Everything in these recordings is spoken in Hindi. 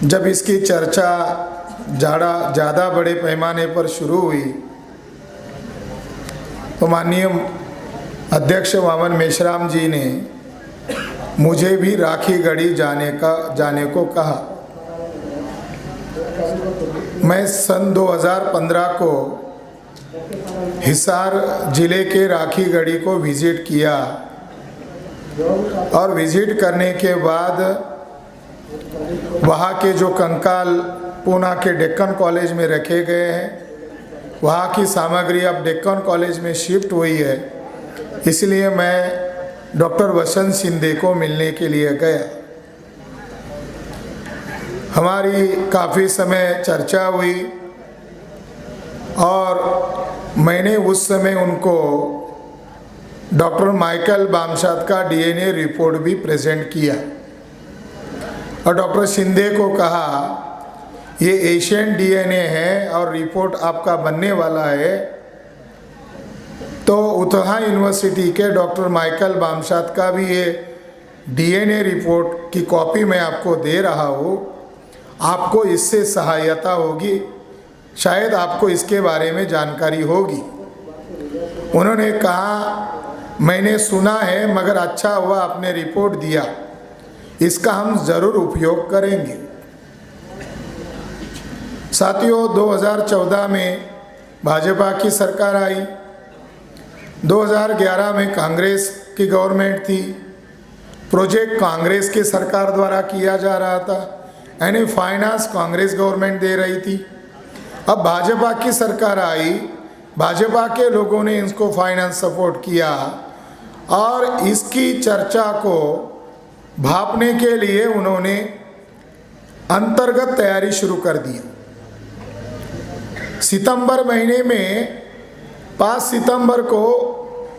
जब इसकी चर्चा ज़्यादा बड़े पैमाने पर शुरू हुई तो माननीय अध्यक्ष वामन मेश्राम जी ने मुझे भी राखी गढ़ी जाने को कहा। मैं सन 2015 को हिसार जिले के राखी गढ़ी को विज़िट किया और विज़िट करने के बाद वहाँ के जो कंकाल पूना के डेक्कन कॉलेज में रखे गए हैं, वहाँ की सामग्री अब डेक्कन कॉलेज में शिफ्ट हुई है, इसलिए मैं डॉक्टर वसंत शिंदे को मिलने के लिए गया। हमारी काफ़ी समय चर्चा हुई और मैंने उस समय उनको डॉक्टर माइकल बामशाद का डीएनए रिपोर्ट भी प्रेजेंट किया और डॉक्टर शिंदे को कहा ये एशियन डीएनए है और रिपोर्ट आपका बनने वाला है, तो उत्हा यूनिवर्सिटी के डॉक्टर माइकल बामशाद का भी ये डीएनए रिपोर्ट की कॉपी मैं आपको दे रहा हूँ, आपको इससे सहायता होगी, शायद आपको इसके बारे में जानकारी होगी। उन्होंने कहा मैंने सुना है मगर अच्छा हुआ आपने रिपोर्ट दिया, इसका हम ज़रूर उपयोग करेंगे। साथियों, 2014 में भाजपा की सरकार आई, 2011 में कांग्रेस की गवर्नमेंट थी, प्रोजेक्ट कांग्रेस की सरकार द्वारा किया जा रहा था, यानी फाइनेंस कांग्रेस गवर्नमेंट दे रही थी। अब भाजपा की सरकार आई, भाजपा के लोगों ने इसको फाइनेंस सपोर्ट किया और इसकी चर्चा को भांपने के लिए उन्होंने अंतर्गत तैयारी शुरू कर दी। सितंबर महीने में 5 सितंबर को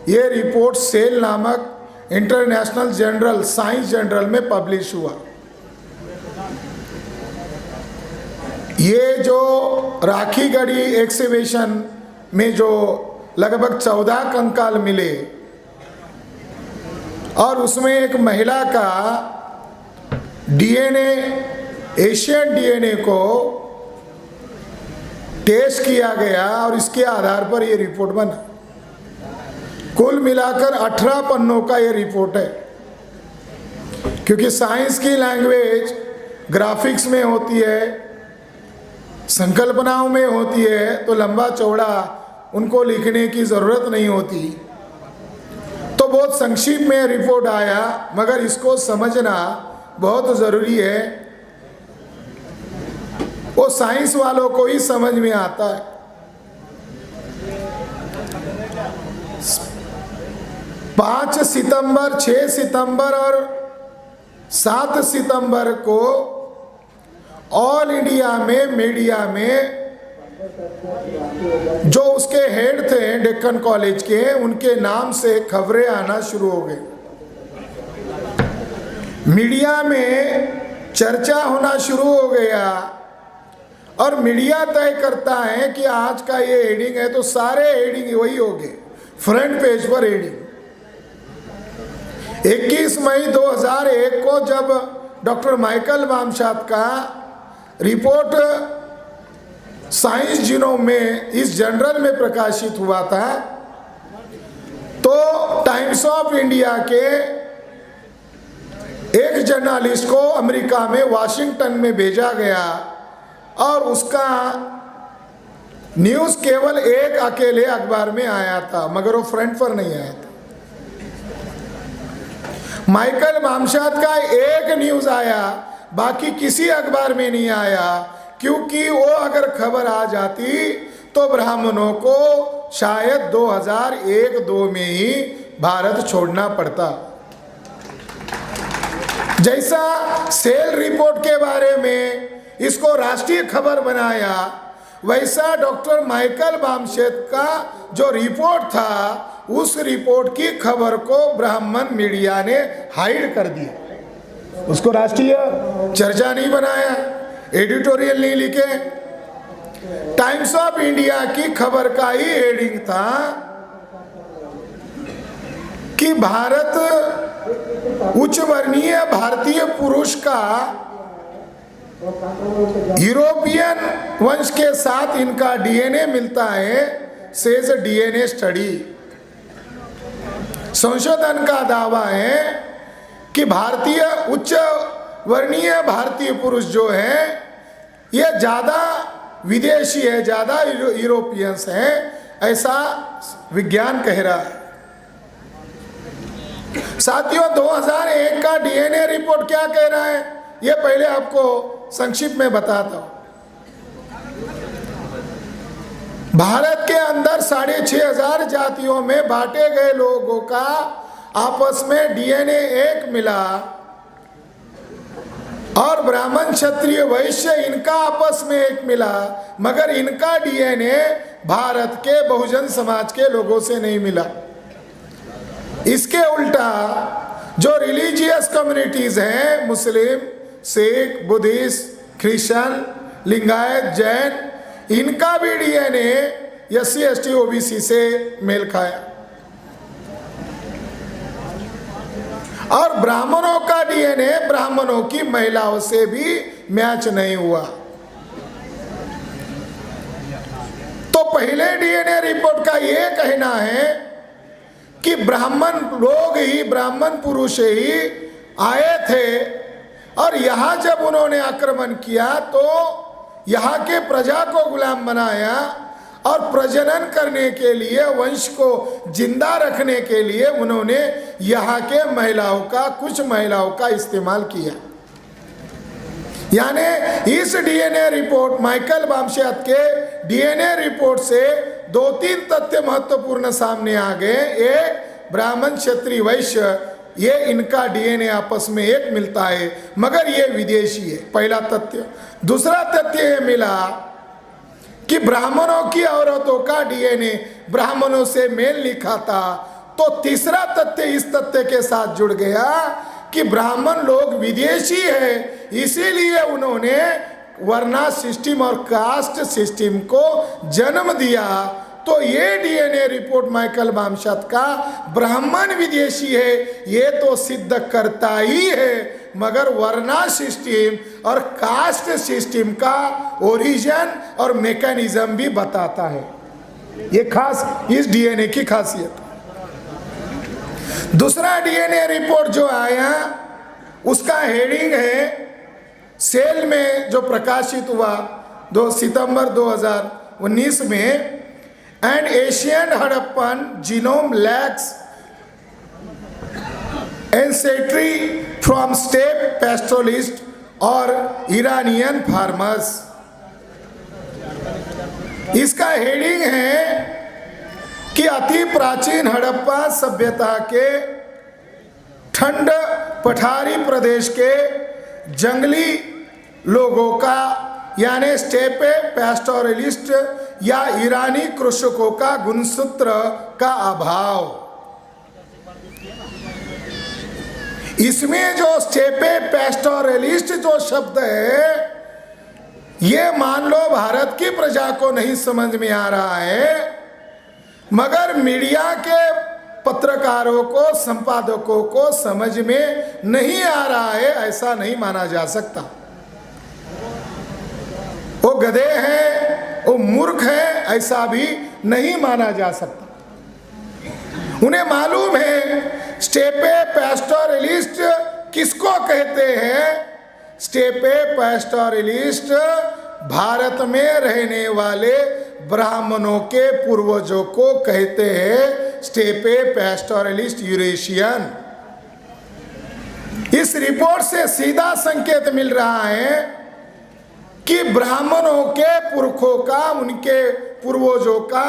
ये रिपोर्ट सेल नामक इंटरनेशनल जर्नल साइंस जर्नल में पब्लिश हुआ। ये जो राखी गढ़ी एक्सिबिशन में जो लगभग 14 कंकाल मिले और उसमें एक महिला का डीएनए, एशियन डीएनए को टेस्ट किया गया और इसके आधार पर ये रिपोर्ट बना। कुल मिलाकर 18 पन्नों का ये रिपोर्ट है, क्योंकि साइंस की लैंग्वेज ग्राफिक्स में होती है, संकल्पनाओं में होती है, तो लंबा चौड़ा उनको लिखने की ज़रूरत नहीं होती। तो बहुत संक्षिप्त में रिपोर्ट आया, मगर इसको समझना बहुत ज़रूरी है। वो साइंस वालों को ही समझ में आता है। 5 सितंबर, 6 सितंबर और 7 सितंबर को ऑल इंडिया में मीडिया में जो उसके हेड थे डेक्कन कॉलेज के, उनके नाम से खबरें आना शुरू हो गई। मीडिया में चर्चा होना शुरू हो गया और मीडिया तय करता है कि आज का ये हेडिंग है तो सारे हेडिंग वही हो गए, फ्रंट पेज पर हेडिंग। 21 मई 2001 को जब डॉक्टर माइकल बामशाद का रिपोर्ट साइंस जीनोम में इस जर्नल में प्रकाशित हुआ था, तो टाइम्स ऑफ इंडिया के एक जर्नलिस्ट को अमेरिका में वाशिंगटन में भेजा गया और उसका न्यूज़ केवल एक अकेले अखबार में आया था, मगर वो फ्रंट पर नहीं आया था। माइकल बामशाद का एक न्यूज़ आया, बाकी किसी अखबार में नहीं आया, क्योंकि वो अगर खबर आ जाती तो ब्राह्मणों को शायद 2001-2 में ही भारत छोड़ना पड़ता। जैसा सेल रिपोर्ट के बारे में इसको राष्ट्रीय खबर बनाया, वैसा डॉक्टर माइकल बामशाद का जो रिपोर्ट था, उस रिपोर्ट की खबर को ब्राह्मण मीडिया ने हाइड कर दिया, उसको राष्ट्रीय चर्चा नहीं बनाया, एडिटोरियल नहीं लिखे। टाइम्स ऑफ इंडिया की खबर का ही हेडिंग था कि भारत उच्च वर्णीय भारतीय पुरुष का यूरोपियन वंश के साथ इनका डीएनए मिलता है, सेज डीएनए स्टडी। संशोधन का दावा है कि भारतीय उच्च वर्णीय भारतीय पुरुष जो है ये ज़्यादा विदेशी है, ज़्यादा यूरोपियंस हैं, ऐसा विज्ञान कह रहा है। साथियों, 2001 का डीएनए रिपोर्ट क्या कह रहा है ये पहले आपको संक्षिप्त में बताता हूं। भारत के अंदर 6,500 जातियों में बांटे गए लोगों का आपस में डीएनए एक मिला और ब्राह्मण क्षत्रिय वैश्य इनका आपस में एक मिला, मगर इनका डीएनए भारत के बहुजन समाज के लोगों से नहीं मिला। इसके उल्टा जो रिलीजियस कम्युनिटीज हैं, मुस्लिम, सिख, बुद्धिस्ट, क्रिश्चियन, लिंगायत, जैन, इनका भी डीएनए SC ST OBC से मेल खाया और ब्राह्मणों का डीएनए ब्राह्मणों की महिलाओं से भी मैच नहीं हुआ। तो पहले डीएनए रिपोर्ट का यह कहना है कि ब्राह्मण लोग ही, ब्राह्मण पुरुष ही आए थे और यहां जब उन्होंने आक्रमण किया तो यहाँ के प्रजा को गुलाम बनाया और प्रजनन करने के लिए, वंश को जिंदा रखने के लिए उन्होंने यहाँ के महिलाओं का, कुछ महिलाओं का इस्तेमाल किया। यानी इस डीएनए रिपोर्ट, माइकल बामशात के डीएनए रिपोर्ट से 2-3 तथ्य महत्वपूर्ण सामने आ गए। एक, ब्राह्मण क्षत्रिय वैश्य ये इनका डीएनए आपस में एक मिलता है, मगर ये विदेशी है, पहला तथ्य। दूसरा तथ्य ये मिला कि ब्राह्मणों की औरतों का डीएनए ब्राह्मणों से मेल नहीं खाता। तो तीसरा तथ्य इस तथ्य के साथ जुड़ गया कि ब्राह्मण लोग विदेशी है, इसीलिए उन्होंने वर्ना सिस्टम और कास्ट सिस्टम को जन्म दिया। तो ये डीएनए रिपोर्ट माइकल बामशात का ब्राह्मण विदेशी है ये तो सिद्ध करता ही है, मगर वर्ना सिस्टम और कास्ट सिस्टम का ओरिजिन और मैकेनिज्म भी बताता है। ये खास इस डीएनए की खासियत। दूसरा डीएनए रिपोर्ट जो आया उसका हेडिंग है, सेल में जो प्रकाशित हुआ 2 सितंबर 2019 में, and Asian Harappan genome lacks ancestry from steppe pastoralist और इरानियन फार्मर्स। इसका हेडिंग है कि अति प्राचीन हड़प्पा सभ्यता के ठंड पठारी प्रदेश के जंगली लोगों का, यानी स्टेपे पैस्टोरलिस्ट या ईरानी कृषकों का गुणसूत्र का अभाव। इसमें जो स्टेपे पैस्टोरलिस्ट जो शब्द है ये मान लो भारत की प्रजा को नहीं समझ में आ रहा है, मगर मीडिया के पत्रकारों को, संपादकों को समझ में नहीं आ रहा है, ऐसा नहीं माना जा सकता। वो गधे हैं, वो मूर्ख है, ऐसा भी नहीं माना जा सकता। उन्हें मालूम है स्टेपे पैस्टोरलिस्ट किसको कहते हैं। स्टेपे पैस्टोरलिस्ट भारत में रहने वाले ब्राह्मणों के पूर्वजों को कहते हैं, स्टेपे पैस्टोरलिस्ट यूरेशियन। इस रिपोर्ट से सीधा संकेत मिल रहा है कि ब्राह्मणों के पुरखों का, उनके पूर्वजों का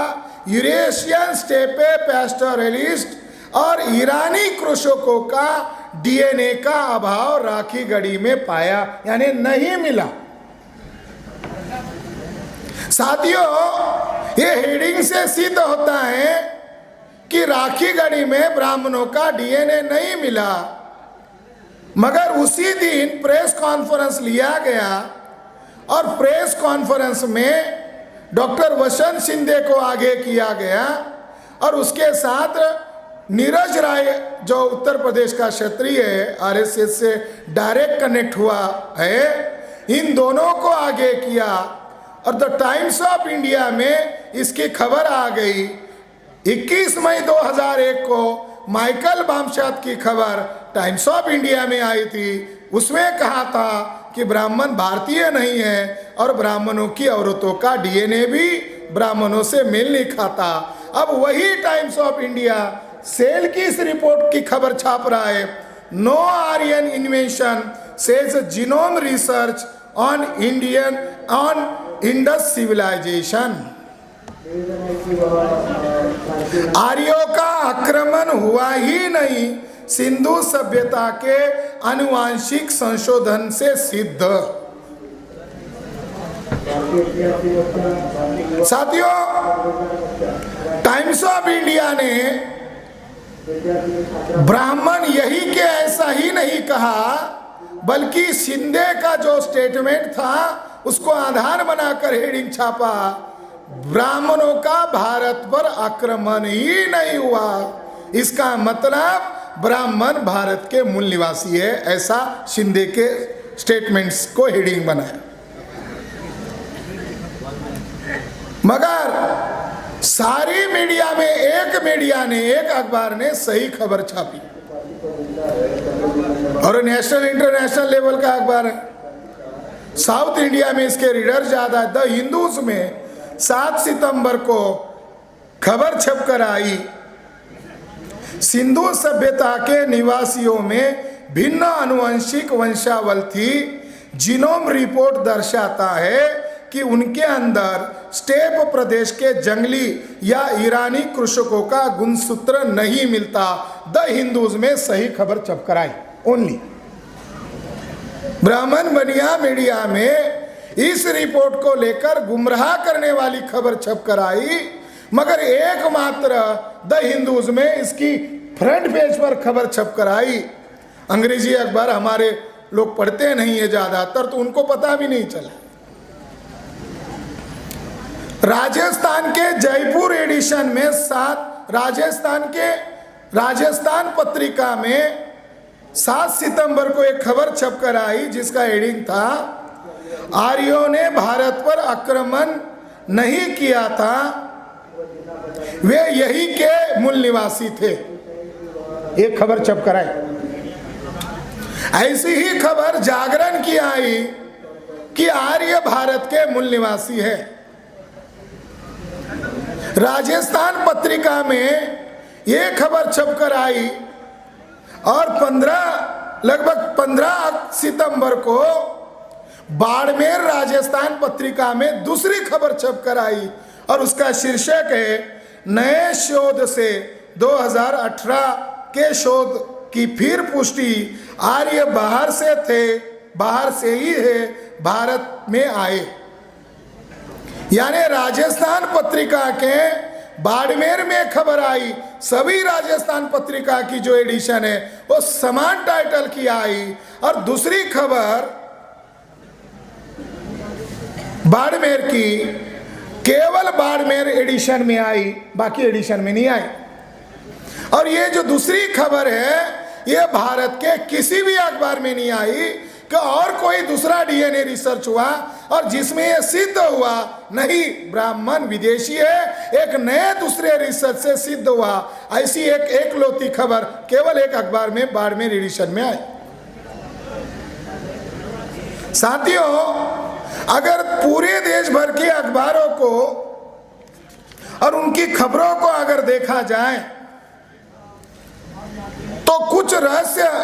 यूरेशियन स्टेपे पैस्टोरलिस्ट और ईरानी कृषकों का डीएनए का अभाव राखीगढ़ी में पाया, यानी नहीं मिला। साथियों, ये हेडिंग से सिद्ध होता है कि राखीगढ़ी में ब्राह्मणों का डीएनए नहीं मिला, मगर उसी दिन प्रेस कॉन्फ्रेंस लिया गया और प्रेस कॉन्फ्रेंस में डॉक्टर वसंत शिंदे को आगे किया गया और उसके साथ नीरज राय जो उत्तर प्रदेश का क्षत्रिय है, आरएसएस से डायरेक्ट कनेक्ट हुआ है, इन दोनों को आगे किया और द टाइम्स ऑफ इंडिया में इसकी खबर आ गई। 21 मई 2001 को माइकल बामशात की खबर टाइम्स ऑफ इंडिया में आई थी। उसमें कहा था कि ब्राह्मण भारतीय नहीं है और ब्राह्मणों की औरतों का डीएनए भी ब्राह्मणों से मेल नहीं खाता। अब वही टाइम्स ऑफ इंडिया सेल की इस रिपोर्ट की खबर छाप रहा है। No Aryan invention says genome research on Indus civilisation. आर्यों का आक्रमण हुआ ही नहीं, सिंधु सभ्यता के आनुवांशिक संशोधन से सिद्ध। साथियों, टाइम्स ऑफ इंडिया ने ब्राह्मण यही के ऐसा ही नहीं कहा, बल्कि शिंदे का जो स्टेटमेंट था उसको आधार बनाकर हेडिंग छापा, ब्राह्मणों का भारत पर आक्रमण ही नहीं हुआ। इसका मतलब ब्राह्मण भारत के मूल निवासी है, ऐसा शिंदे के स्टेटमेंट्स को हेडिंग बनाया। मगर सारी मीडिया में एक अखबार ने सही खबर छापी और नेशनल इंटरनेशनल लेवल का अखबार है। साउथ इंडिया में इसके रीडर ज्यादा। द हिंदूज में 7 सितंबर को खबर छपकर आई, सिंधु सभ्यता के निवासियों में भिन्न आनुवंशिक वंशावल थी। जीनोम रिपोर्ट दर्शाता है कि उनके अंदर स्टेप प्रदेश के जंगली या ईरानी कृषकों का गुणसूत्र नहीं मिलता। द हिंदूज में सही खबर छपकर आई ओनली। ब्राह्मण बनिया मीडिया में इस रिपोर्ट को लेकर गुमराह करने वाली खबर छपकर आई, मगर एकमात्र द हिंदूज में इसकी फ्रंट पेज पर खबर छपकर आई। अंग्रेजी अखबार हमारे लोग पढ़ते नहीं है ज्यादातर, तो उनको पता भी नहीं चला। राजस्थान के जयपुर एडिशन में राजस्थान पत्रिका में 7 सितंबर को एक खबर छपकर आई जिसका हेडिंग था, आर्यों ने भारत पर आक्रमण नहीं किया था, वे यही के मूल निवासी थे। एक खबर छपकर आई। ऐसी ही खबर जागरण की आई कि आर्य भारत के मूल निवासी है। राजस्थान पत्रिका में यह खबर छपकर आई और लगभग 15 सितंबर को बाड़मेर राजस्थान पत्रिका में दूसरी खबर छपकर आई और उसका शीर्षक है, नए शोध से 2018 के शोध की फिर पुष्टि, आर्य बाहर से ही है भारत में आए। यानी राजस्थान पत्रिका के बाड़मेर में खबर आई, सभी राजस्थान पत्रिका की जो एडिशन है वो समान टाइटल की आई, और दूसरी खबर बाड़मेर की केवल बाड़मेर एडिशन में आई, बाकी एडिशन में नहीं आई। और ये जो दूसरी खबर है ये भारत के किसी भी अखबार में नहीं आई कि और कोई दूसरा डीएनए रिसर्च हुआ और जिसमें यह सिद्ध हुआ नहीं ब्राह्मण विदेशी है, एक नए दूसरे रिसर्च से सिद्ध हुआ। ऐसी एक लौती खबर केवल एक अखबार में बाड़मेर एडिशन में आई। साथियों, अगर पूरे देश भर के अखबारों को और उनकी खबरों को अगर देखा जाए तो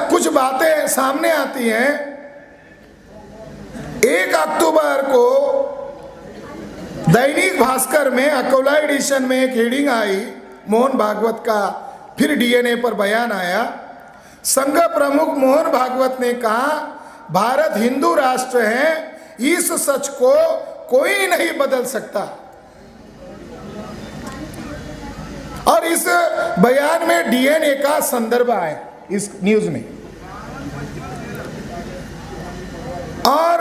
कुछ बातें सामने आती हैं। 1 अक्टूबर को दैनिक भास्कर में अकोला एडिशन में एक हेडिंग आई, मोहन भागवत का फिर डीएनए पर बयान आया। संघ प्रमुख मोहन भागवत ने कहा, भारत हिंदू राष्ट्र है, इस सच को कोई नहीं बदल सकता। और इस बयान में डीएनए का संदर्भ आया इस न्यूज में। और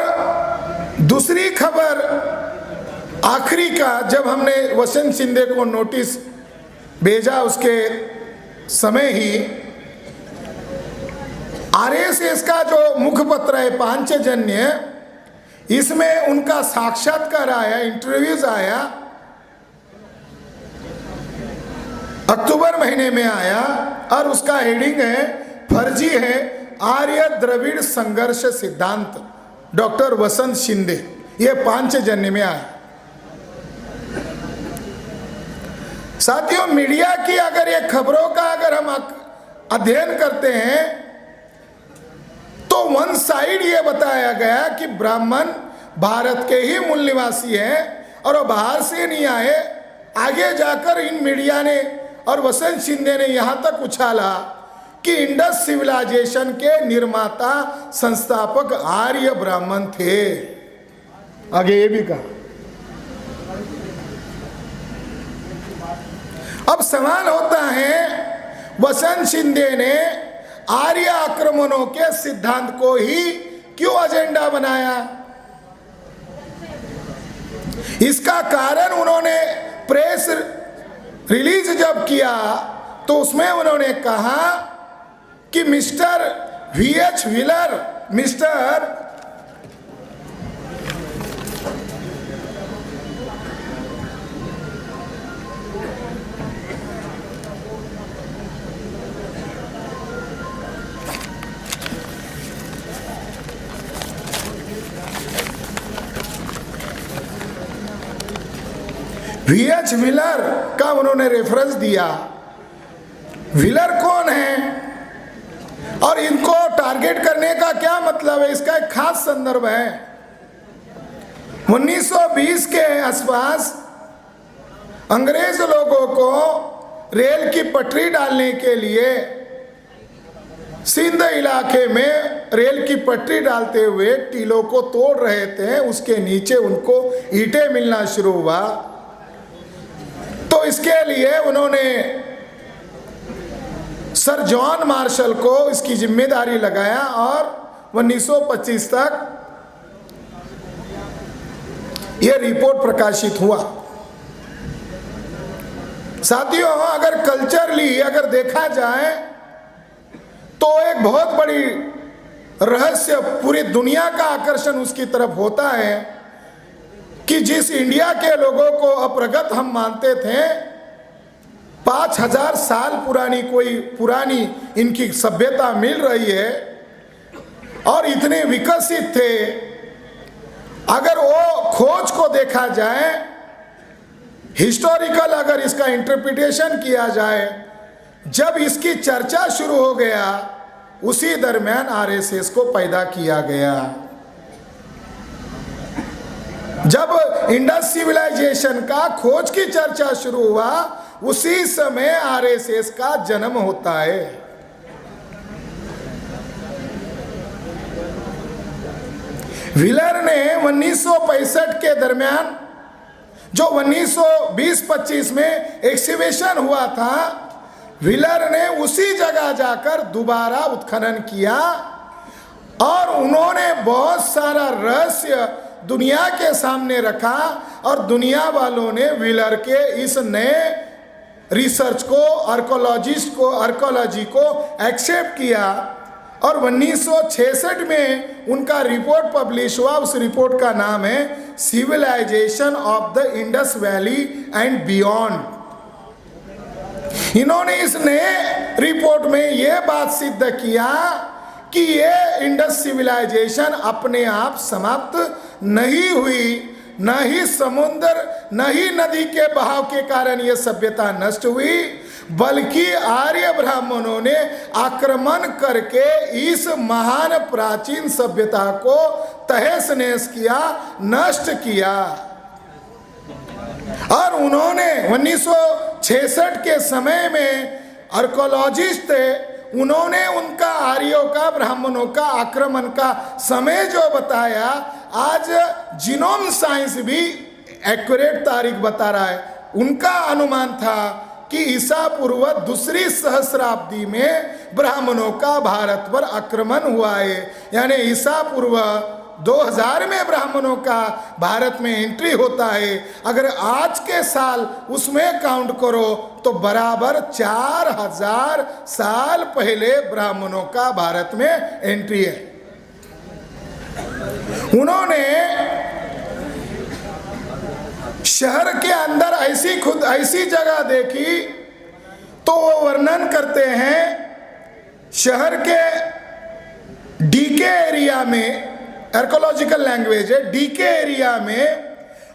दूसरी खबर आखिरी का, जब हमने वसंत शिंदे को नोटिस भेजा उसके समय ही आरएसएस का जो मुखपत्र है पांचजन्य, इसमें उनका साक्षात्कार आया, इंटरव्यूज आया, अक्टूबर महीने में आया और उसका हेडिंग है फर्जी है आर्य द्रविड़ संघर्ष सिद्धांत, डॉक्टर वसंत शिंदे। ये पांचजन्य में आया। साथियों, मीडिया की अगर ये खबरों का अगर हम अध्ययन करते हैं तो वन साइड ये बताया गया कि ब्राह्मण भारत के ही मूल निवासी हैं और वो बाहर से नहीं आए। आगे जाकर इन मीडिया ने और वसंत शिंदे ने यहां तक उछाला कि इंडस सिविलाइजेशन के निर्माता संस्थापक आर्य ब्राह्मण थे। आगे ये भी कहा। अब सवाल होता है, वसंत शिंदे ने आर्य आक्रमणों के सिद्धांत को ही क्यों एजेंडा बनाया? इसका कारण उन्होंने प्रेस रिलीज जब किया तो उसमें उन्होंने कहा कि mister VH wheeler, mister VH wheeler का उन्होंने रेफरेंस दिया। व्हीलर कौन है और इनको टारगेट करने का क्या मतलब है, इसका एक खास संदर्भ है। 1920 के आसपास अंग्रेज लोगों को रेल की पटरी डालने के लिए सिंध इलाके में रेल की पटरी डालते हुए टीलों को तोड़ रहे थे। उसके नीचे उनको ईंटें मिलना शुरू हुआ, तो इसके लिए उन्होंने सर जॉन मार्शल को इसकी जिम्मेदारी लगाया और 1925 तक यह रिपोर्ट प्रकाशित हुआ। साथियों, अगर कल्चरली अगर देखा जाए तो एक बहुत बड़ी रहस्य, पूरी दुनिया का आकर्षण उसकी तरफ होता है कि जिस इंडिया के लोगों को अप्रगत हम मानते थे, 5000 साल पुरानी इनकी सभ्यता मिल रही है और इतने विकसित थे। अगर वो खोज को देखा जाए, हिस्टोरिकल अगर इसका इंटरप्रिटेशन किया जाए, जब इसकी चर्चा शुरू हो गया उसी दरमियान RSS को पैदा किया गया। जब इंडस सिविलाइजेशन का खोज की चर्चा शुरू हुआ उसी समय RSS का जन्म होता है। व्हीलर ने 1965 के दरमियान जो 1920-25 में एक्सिबिशन हुआ था, व्हीलर ने उसी जगह जाकर दोबारा उत्खनन किया और उन्होंने बहुत सारा रहस्य दुनिया के सामने रखा और दुनिया वालों ने व्हीलर के इस नए रिसर्च को, आर्कोलॉजी को एक्सेप्ट किया और 1966 में उनका रिपोर्ट पब्लिश हुआ। उस रिपोर्ट का नाम है civilisation of the Indus valley and beyond. इन्होंने इस नए रिपोर्ट में यह बात सिद्ध किया कि ये इंडस सिविलाइजेशन अपने आप समाप्त नहीं हुई, न ही समुद्र न ही नदी के बहाव के कारण यह सभ्यता नष्ट हुई, बल्कि आर्य ब्राह्मणों ने आक्रमण करके इस महान प्राचीन सभ्यता को तहस नहस किया, नष्ट किया। और उन्होंने 1966 के समय में आर्कोलॉजिस्ट थे, उन्होंने उनका आर्यों का, ब्राह्मणों का आक्रमण का समय जो बताया, आज जीनोम साइंस भी एक्यूरेट तारीख बता रहा है। उनका अनुमान था कि ईसा पूर्व दूसरी सहस्राब्दी में ब्राह्मणों का भारत पर आक्रमण हुआ है, यानी ईसा पूर्व 2000 में ब्राह्मणों का भारत में एंट्री होता है। अगर आज के साल उसमें काउंट करो तो बराबर 4000 साल पहले ब्राह्मणों का भारत में एंट्री है। उन्होंने शहर के अंदर ऐसी जगह देखी तो वो वर्णन करते हैं, शहर के डीके एरिया में, आर्कोलॉजिकल लैंग्वेज है, डीके एरिया में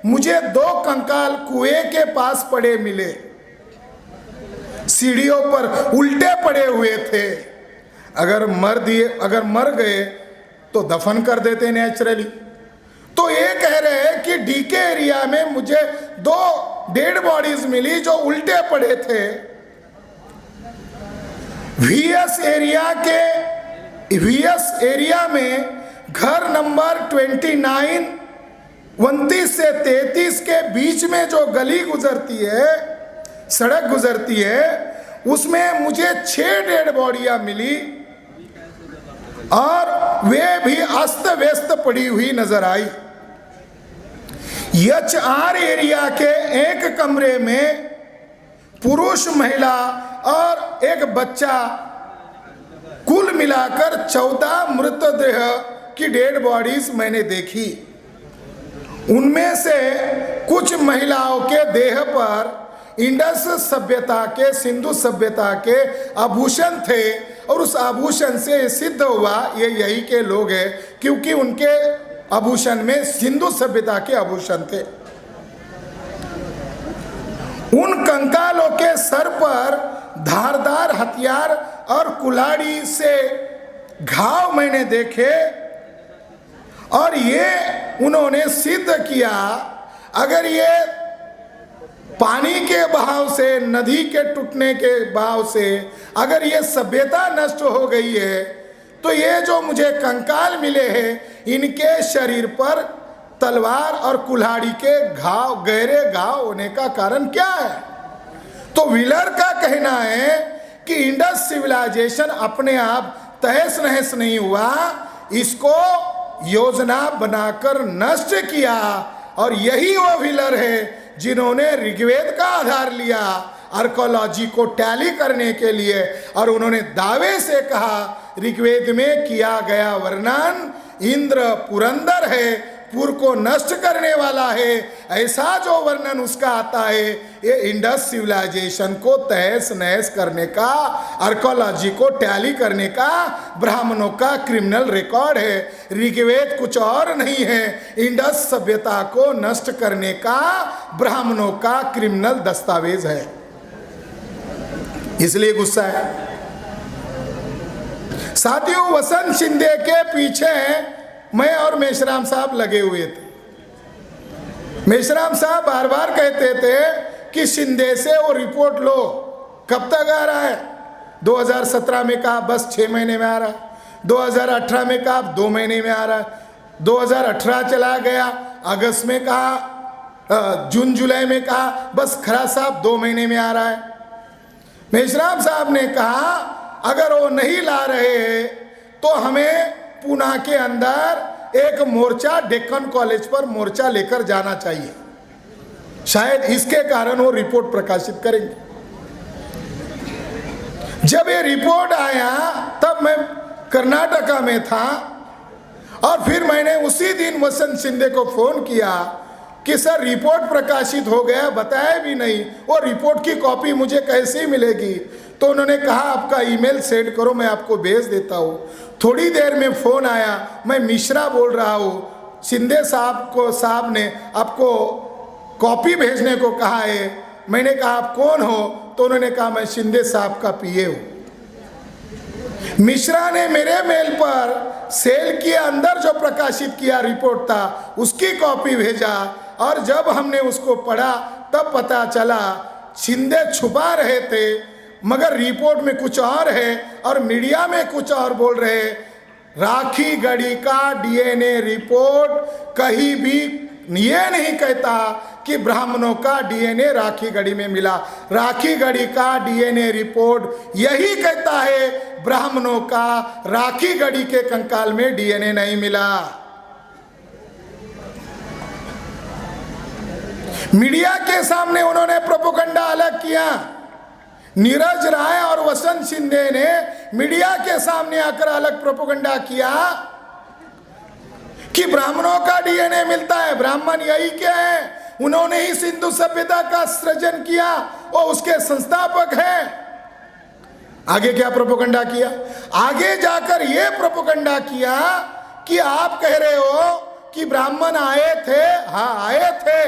मुझे 2 कंकाल कुएं के पास पड़े मिले, सीढ़ियों पर उल्टे पड़े हुए थे। अगर मर गए तो दफन कर देते नेचुरली। तो ये कह रहे हैं कि डीके एरिया में मुझे 2 डेड बॉडीज मिली जो उल्टे पड़े थे। वीएस एरिया में घर नंबर 29 से 33 के बीच में जो गली गुजरती है, सड़क गुजरती है, उसमें मुझे 6 डेड बॉडियां मिली और वे भी अस्त व्यस्त पड़ी हुई नजर आई। HR एरिया के एक कमरे में पुरुष, महिला और एक बच्चा, कुल मिलाकर 14 मृतदेह की डेड बॉडीज मैंने देखी। उनमें से कुछ महिलाओं के देह पर इंडस सभ्यता के, सिंधु सभ्यता के आभूषण थे और उस आभूषण से सिद्ध हुआ ये यही के लोग हैं, क्योंकि उनके आभूषण में सिंधु सभ्यता के आभूषण थे। उन कंकालों के सर पर धारदार हथियार और कुल्हाड़ी से घाव मैंने देखे और ये उन्होंने सिद्ध किया, अगर ये पानी के बहाव से, नदी के टूटने के बहाव से अगर ये सभ्यता नष्ट हो गई है, तो ये जो मुझे कंकाल मिले हैं, इनके शरीर पर तलवार और कुल्हाड़ी के घाव, गहरे घाव होने का कारण क्या है? तो व्हीलर का कहना है कि इंडस सिविलाइजेशन अपने आप तहस नहस नहीं हुआ, इसको योजना बनाकर नष्ट किया। और यही वो व्हीलर है जिन्होंने ऋग्वेद का आधार लिया आर्कोलॉजी को टैली करने के लिए, और उन्होंने दावे से कहा ऋग्वेद में किया गया वर्णन इंद्र पुरंदर है, पुर को नष्ट करने वाला है, ऐसा जो वर्णन उसका आता है, ये इंडस सिविलाइजेशन को तहस नहस करने का, आर्कोलॉजी को टैली करने का ब्राह्मणों का क्रिमिनल रिकॉर्ड है। ऋग्वेद कुछ और नहीं है, इंडस सभ्यता को नष्ट करने का ब्राह्मणों का क्रिमिनल दस्तावेज है, इसलिए गुस्सा है। साथियों, वसंत शिंदे के पीछे मैं और मेश्राम साहब लगे हुए थे। मेश्राम साहब बार बार कहते थे कि शिंदे से वो रिपोर्ट लो, कब तक आ रहा है? 2017 में कहा बस 6 महीने में आ रहा है, 2018 में कहा 2 महीने में आ रहा है, 2018 चला गया, अगस्त में कहा, जून जुलाई में कहा बस खरा साहब 2 महीने में आ रहा है। मेश्राम साहब ने कहा अगर वो नहीं ला रहे हैं तो हमें पूना के अंदर एक मोर्चा, डेक्कन कॉलेज पर मोर्चा लेकर जाना चाहिए, शायद इसके कारण वो रिपोर्ट प्रकाशित करेंगे। जब ये रिपोर्ट आया तब मैं कर्नाटका में था और फिर मैंने उसी दिन वसंत शिंदे को फोन किया कि सर रिपोर्ट प्रकाशित हो गया, बताया भी नहीं, वो रिपोर्ट की कॉपी मुझे कैसे मिलेगी? तो उन्होंने कहा आपका ईमेल सेंड करो, मैं आपको भेज देता हूँ। थोड़ी देर में फ़ोन आया, मैं मिश्रा बोल रहा हूँ, शिंदे साहब ने आपको कॉपी भेजने को कहा है। मैंने कहा आप कौन हो? तो उन्होंने कहा मैं शिंदे साहब का पीए हूँ। मिश्रा ने मेरे मेल पर सेल के अंदर जो प्रकाशित किया रिपोर्ट था उसकी कॉपी भेजा, और जब हमने उसको पढ़ा तब पता चला शिंदे छुपा रहे थे, मगर रिपोर्ट में कुछ और है और मीडिया में कुछ और बोल रहे। राखी गढ़ी का डीएनए रिपोर्ट कहीं भी ये नहीं कहता कि ब्राह्मणों का डीएनए राखी गढ़ी में मिला। राखी गढ़ी का डीएनए रिपोर्ट यही कहता है ब्राह्मणों का राखी गढ़ी के कंकाल में डीएनए नहीं मिला। मीडिया के सामने उन्होंने प्रोपेगेंडा अलग किया। नीरज राय और वसंत शिंदे ने मीडिया के सामने आकर अलग प्रोपेगेंडा किया कि ब्राह्मणों का डीएनए मिलता है। ब्राह्मण यही क्या है, उन्होंने ही सिंधु सभ्यता का सृजन किया और उसके संस्थापक हैं। आगे क्या प्रोपेगेंडा किया, आगे जाकर यह प्रोपेगेंडा किया कि आप कह रहे हो कि ब्राह्मण आए थे, हाँ आए थे,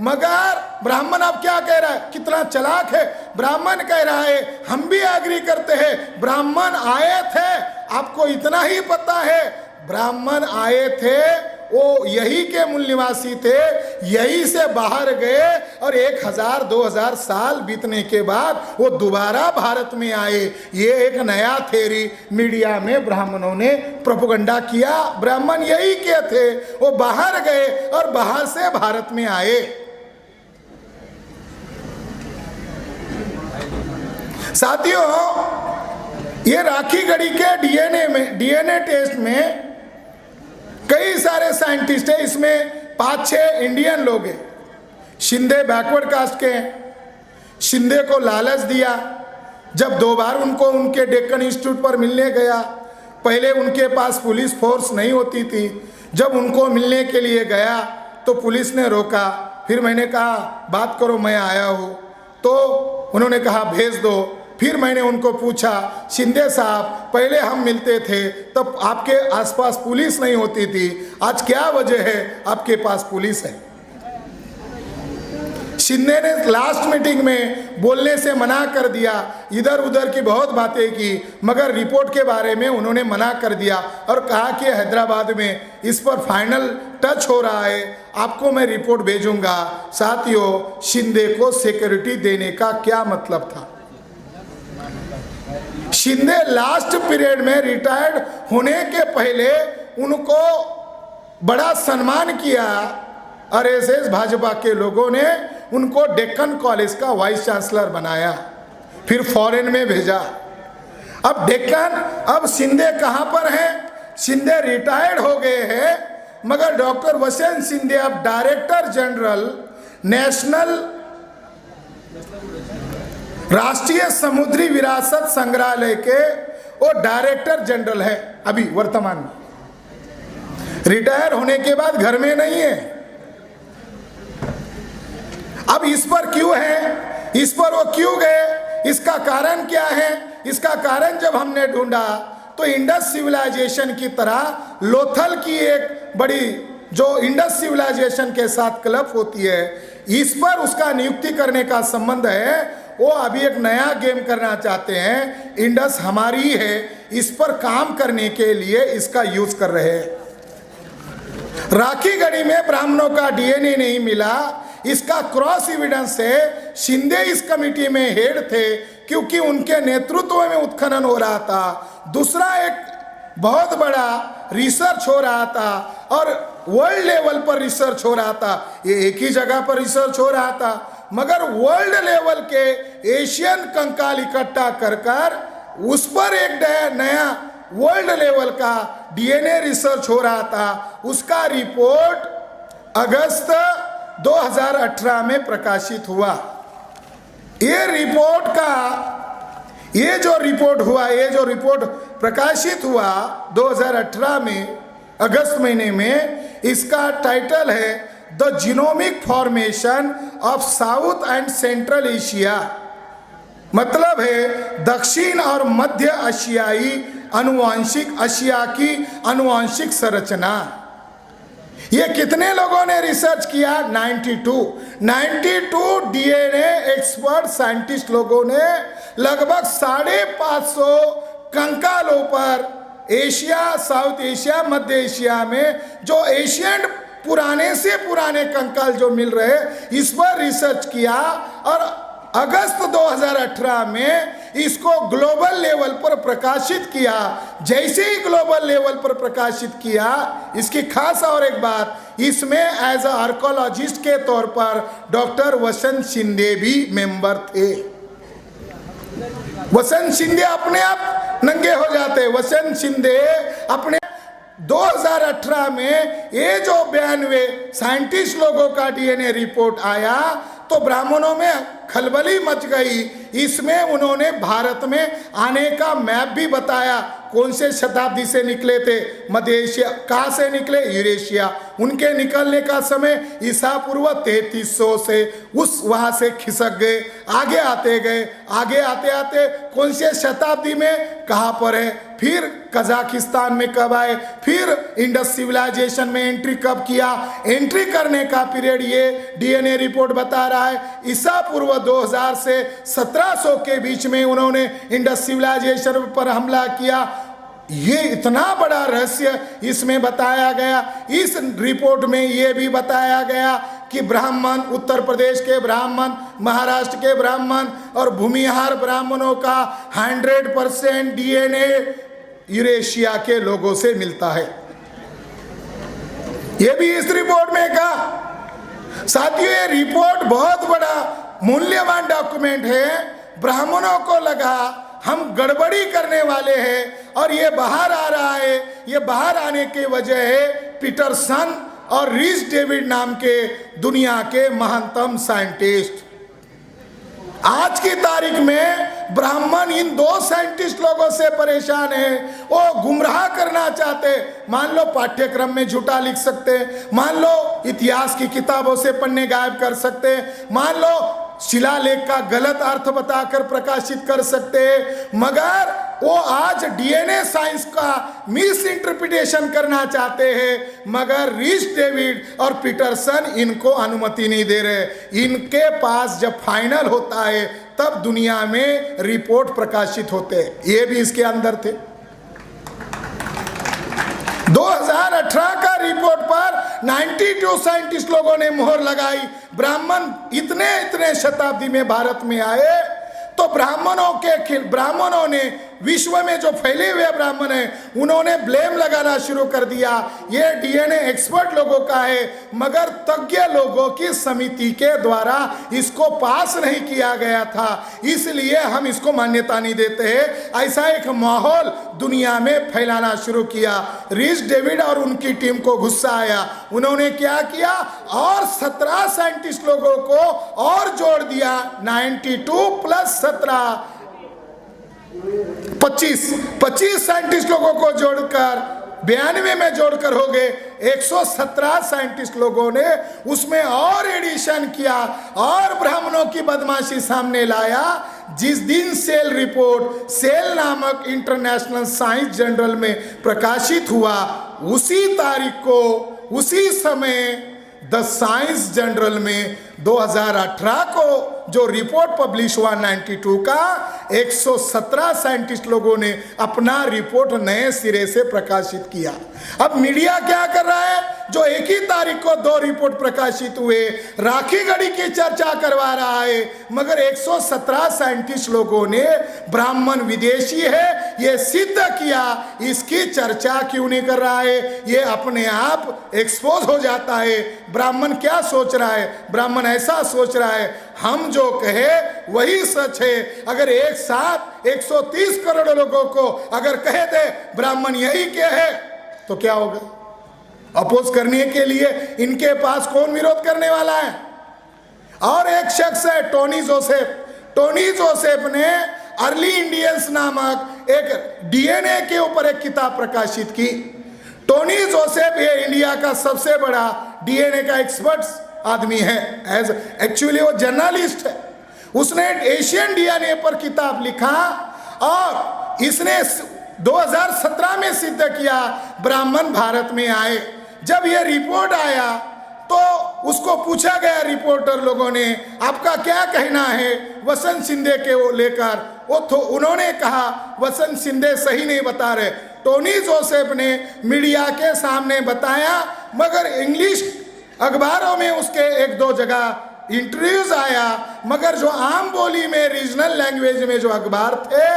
मगर ब्राह्मण अब क्या कह रहा है, कितना चालाक है, ब्राह्मण कह रहा है हम भी एग्री करते हैं, ब्राह्मण आए थे। आपको इतना ही पता है, ब्राह्मण आए थे, वो यही के मूल निवासी थे, यही से बाहर गए और 1000-2000 साल बीतने के बाद वो दोबारा भारत में आए। ये एक नया थ्योरी मीडिया में ब्राह्मणों ने प्रोपेगेंडा किया। ब्राह्मण यही के थे, वो बाहर गए और बाहर से भारत में आए। साथियों, ये राखीगढ़ी के डीएनए टेस्ट में कई सारे साइंटिस्ट हैं, इसमें 5-6 इंडियन लोग हैं। शिंदे बैकवर्ड कास्ट के हैं। शिंदे को लालच दिया, जब 2 बार उनको उनके डेक्कन इंस्टीट्यूट पर मिलने गया, पहले उनके पास पुलिस फोर्स नहीं होती थी, जब उनको मिलने के लिए गया तो पुलिस ने रोका। फिर मैंने कहा बात करो, मैं आया हूँ, तो उन्होंने कहा भेज दो। फिर मैंने उनको पूछा, शिंदे साहब पहले हम मिलते थे तब आपके आसपास पुलिस नहीं होती थी, आज क्या वजह है आपके पास पुलिस है? शिंदे ने लास्ट मीटिंग में बोलने से मना कर दिया, इधर उधर की बहुत बातें की, मगर रिपोर्ट के बारे में उन्होंने मना कर दिया और कहा कि हैदराबाद में इस पर फाइनल टच हो रहा है, आपको मैं रिपोर्ट भेजूंगा। साथियों, शिंदे को सिक्योरिटी देने का क्या मतलब था? शिंदे लास्ट पीरियड में रिटायर्ड होने के पहले उनको बड़ा सम्मान किया। आरएसएस भाजपा के लोगों ने उनको डेक्कन कॉलेज का वाइस चांसलर बनाया, फिर फॉरेन में भेजा। अब डेक्कन, अब शिंदे कहां पर हैं? शिंदे रिटायर्ड हो गए हैं, मगर डॉक्टर वसंत शिंदे अब डायरेक्टर जनरल नेशनल राष्ट्रीय समुद्री विरासत संग्रहालय के वो डायरेक्टर जनरल है अभी वर्तमान में। रिटायर होने के बाद घर में नहीं है। अब इस पर क्यों है, इस पर वो क्यों गए, इसका कारण क्या है? इसका कारण जब हमने ढूंढा तो इंडस सिविलाइजेशन की तरह लोथल की एक बड़ी जो इंडस सिविलाइजेशन के साथ क्लब होती है, इस पर उसका नियुक्ति करने का संबंध है। वो अभी एक नया गेम करना चाहते हैं, इंडस हमारी है, इस पर काम करने के लिए इसका यूज कर रहे हैं। राखीगढ़ी में ब्राह्मणों का डीएनए नहीं मिला, इसका क्रॉस एविडेंस है। शिंदे इस कमेटी में हेड थे क्योंकि उनके नेतृत्व में उत्खनन हो रहा था। दूसरा, एक बहुत बड़ा रिसर्च हो रहा था और वर्ल्ड लेवल पर रिसर्च हो रहा था। ये एक ही जगह पर रिसर्च हो रहा था, मगर वर्ल्ड लेवल के एशियन कंकाल इकट्ठा कर उस पर एक नया वर्ल्ड लेवल का डीएनए रिसर्च हो रहा था। उसका रिपोर्ट अगस्त 2018 में प्रकाशित हुआ। ये जो रिपोर्ट प्रकाशित हुआ 2018 में अगस्त महीने में, इसका टाइटल है the genomic formation of south and central Asia, मतलब है दक्षिण और मध्य एशिया की अनुवांशिक संरचना। ये कितने लोगों ने रिसर्च किया? 92 डीएनए एक्सपर्ट साइंटिस्ट लोगों ने लगभग 550 कंकालों पर एशिया, साउथ एशिया, मध्य एशिया में जो एशियन पुराने से पुराने कंकाल जो मिल रहे, इस पर रिसर्च किया और अगस्त 2018 में इसको ग्लोबल लेवल पर प्रकाशित किया। जैसे ही ग्लोबल लेवल पर प्रकाशित किया, इसकी खास और एक बात, इसमें एज अ आर्कोलॉजिस्ट के तौर पर डॉक्टर वसंत शिंदे भी मेंबर थे। वसंत शिंदे अपने आप नंगे हो जाते। वसंत शिंदे अपने 2018 में ये जो 92 साइंटिस्ट लोगों का डीएनए रिपोर्ट आया तो ब्राह्मणों में खलबली मच गई। इसमें उन्होंने भारत में आने का मैप भी बताया। कौन से शताब्दी से निकले थे? मध्य एशिया। कहाँ से निकले? यूरेशिया। उनके निकलने का समय ईसा पूर्व 3300 से उस वहाँ से खिसक गए, आगे आते गए, आगे आते आते कौन से शताब्दी में कहाँ पर है? फिर कजाकिस्तान में कब आए? फिर इंडस सिविलाइजेशन में एंट्री कब किया? एंट्री करने का पीरियड ये डीएनए रिपोर्ट बता रहा है ईसा पूर्व 2000 से 1700 के बीच में उन्होंने इंडस सिविलाइजेशन पर हमला किया। ये इतना बड़ा रहस्य इसमें बताया गया। इस रिपोर्ट में ये भी बताया गया कि ब्राह्मण, उत्तर प्रदेश के ब्राह्मण, महाराष्ट्र के ब्राह्मण और भूमिहार ब्राह्मणों का 100% डीएनए यूरेशिया के लोगों से मिलता है। ये भी इस रिपोर्ट में कहा। साथियों, ये रिपोर्ट बहुत बड़ा मूल्यवान डॉक्यूमेंट है। ब्राह्मणों को लगा हम गड़बड़ी करने वाले हैं और ये बाहर आ रहा है। ये बाहर आने की वजह है पीटरसन और रीस डेविड नाम के दुनिया के महानतम साइंटिस्ट। आज की तारीख में ब्राह्मण इन दो साइंटिस्ट लोगों से परेशान है। वो गुमराह करना चाहते। मान लो पाठ्यक्रम में झूठा लिख सकते, मान लो इतिहास की किताबों से पन्ने गायब कर सकते, मान लो शिलालेख का गलत अर्थ बताकर प्रकाशित कर सकते हैं, मगर वो आज डीएनए साइंस का मिस इंटरप्रिटेशन करना चाहते हैं। मगर रीस डेविड और पीटरसन इनको अनुमति नहीं दे रहे। इनके पास जब फाइनल होता है तब दुनिया में रिपोर्ट प्रकाशित होते हैं। ये भी इसके अंदर थे। 2018 का रिपोर्ट पर 92 साइंटिस्ट लोगों ने मोहर लगाई। ब्राह्मण इतने शताब्दी में भारत में आए तो ब्राह्मणों ने विश्व में जो फैले हुए ब्राह्मण हैं उन्होंने ब्लेम लगाना शुरू कर दिया। ये डीएनए एक्सपर्ट लोगों का है, मगर तज्ञ लोगों की समिति के द्वारा इसको पास नहीं किया गया था, इसलिए हम इसको मान्यता नहीं देते हैं। ऐसा एक माहौल दुनिया में फैलाना शुरू किया। रीस डेविड और उनकी टीम को गुस्सा आया। उन्होंने क्या किया और 17 साइंटिस्ट लोगों को और जोड़ दिया। 92 प्लस 17 25 साइंटिस्ट लोगों को जोड़कर 92 में जोड़कर हो गए 117 साइंटिस्ट लोगों ने उसमें और एडिशन किया और ब्राह्मणों की बदमाशी सामने लाया। जिस दिन सेल रिपोर्ट सेल नामक इंटरनेशनल साइंस जर्नल में प्रकाशित हुआ, उसी तारीख को, उसी समय द साइंस जर्नल में 2018 को जो रिपोर्ट पब्लिश हुआ 92 का, 117 साइंटिस्ट लोगों ने अपना रिपोर्ट नए सिरे से प्रकाशित किया। अब मीडिया क्या कर रहा है? जो एक ही तारीख को 2 रिपोर्ट प्रकाशित हुए, राखी गढ़ी की चर्चा करवा रहा है, मगर 117 साइंटिस्ट लोगों ने ब्राह्मण विदेशी है ये सिद्ध किया, इसकी चर्चा क्यों नहीं कर रहा है? ये अपने आप एक्सपोज हो जाता है। ब्राह्मण क्या सोच रहा है? ब्राह्मण ऐसा सोच रहा है हम जो कहे वही सच है। अगर एक साथ 130 करोड़ लोगों को अगर कहे दे ब्राह्मण यही क्या है तो क्या होगा? अपोज करने के लिए इनके पास कौन विरोध करने वाला है? और एक शख्स है टोनी जोसेफ। टोनी जोसेफ ने अर्ली इंडियंस नामक एक डीएनए के ऊपर एक किताब प्रकाशित की। टोनी जोसेफ ये इंडिया का सबसे बड़ा डीएनए का एक्सपर्ट आदमी है। एज एक्चुअली वो जर्नलिस्ट है। उसने एशियन डीएनए पर किताब लिखा और इसने 2017 में सिद्ध किया ब्राह्मण भारत में आए। जब यह रिपोर्ट आया तो उसको पूछा गया रिपोर्टर लोगों ने आपका क्या कहना है वसंत शिंदे के वो लेकर, उन्होंने कहा वसंत शिंदे सही नहीं बता रहे। टोनी जोसेफ ने मीडिया के सामने बताया, मगर इंग्लिश अखबारों में उसके 1-2 जगह इंटरव्यूज आया, मगर जो आम बोली में रीजनल लैंग्वेज में जो अखबार थे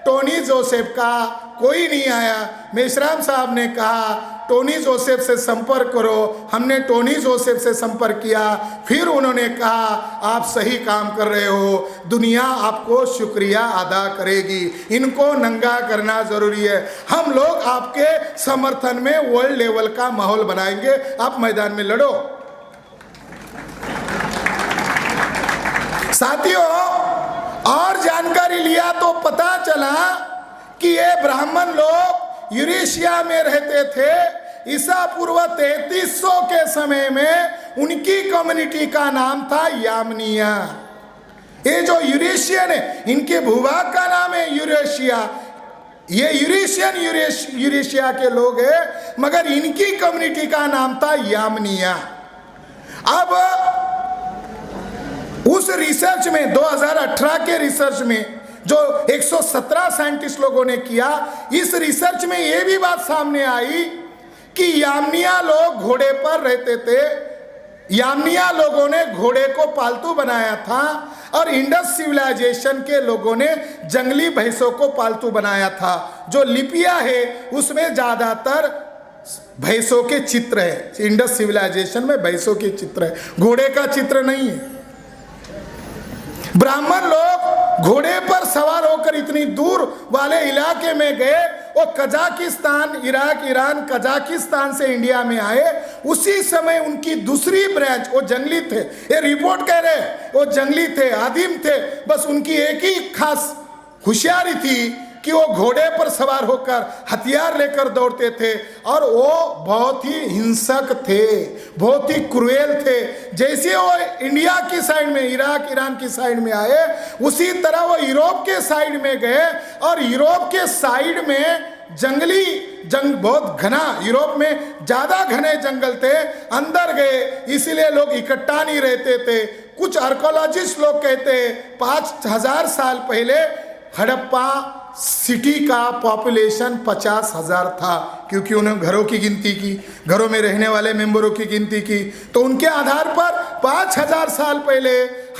टोनी जोसेफ का कोई नहीं आया। मेश्राम साहब ने कहा टोनी जोसेफ से संपर्क करो। हमने टोनी जोसेफ से संपर्क किया, फिर उन्होंने कहा आप सही काम कर रहे हो, दुनिया आपको शुक्रिया अदा करेगी, इनको नंगा करना जरूरी है। हम लोग आपके समर्थन में वर्ल्ड लेवल का माहौल बनाएंगे, आप मैदान में लड़ो। साथियों, और जानकारी लिया तो पता चला कि ये ब्राह्मण लोग यूरेशिया में रहते थे। ईसा पूर्व 3300 के समय में उनकी कम्युनिटी का नाम था यामनिया। ये जो यूरेशियन है, इनके भूभाग का नाम है यूरेशिया। ये यूरेशिया के लोग हैं, मगर इनकी कम्युनिटी का नाम था यामनिया। अब उस रिसर्च में 2018 के रिसर्च में जो 117 साइंटिस्ट लोगों ने किया, इस रिसर्च में यह भी बात सामने आई कि यामनिया लोग घोड़े पर रहते थे। यामनिया लोगों ने घोड़े को पालतू बनाया था और इंडस सिविलाइजेशन के लोगों ने जंगली भैंसों को पालतू बनाया था। जो लिपियां है उसमें ज्यादातर भैंसों के चित्र है। इंडस सिविलाइजेशन में भैंसों के चित्र है, घोड़े का चित्र नहीं है। ब्राह्मण लोग घोड़े पर सवार होकर इतनी दूर वाले इलाके में गए, वो कजाकिस्तान, इराक, ईरान, कजाकिस्तान से इंडिया में आए। उसी समय उनकी दूसरी ब्रांच, वो जंगली थे, ये रिपोर्ट कह रहे वो जंगली थे, आदिम थे। बस उनकी एक ही खास होशियारी थी कि वो घोड़े पर सवार होकर हथियार लेकर दौड़ते थे और वो बहुत ही हिंसक थे, बहुत ही क्रूएल थे। जैसे वो इंडिया की साइड में, इराक, ईरान की साइड में आए, उसी तरह वो यूरोप के साइड में गए और यूरोप के साइड में जंग बहुत घना, यूरोप में ज्यादा घने जंगल थे, अंदर गए, इसीलिए लोग इकट्ठा नहीं रहते थे। कुछ आर्कोलॉजिस्ट लोग कहते हैं 5000 साल पहले हड़प्पा सिटी का पॉपुलेशन 50,000 था, क्योंकि उन्होंने घरों की गिनती की, घरों में रहने वाले मेंबरों की गिनती की, तो उनके आधार पर 5000 साल पहले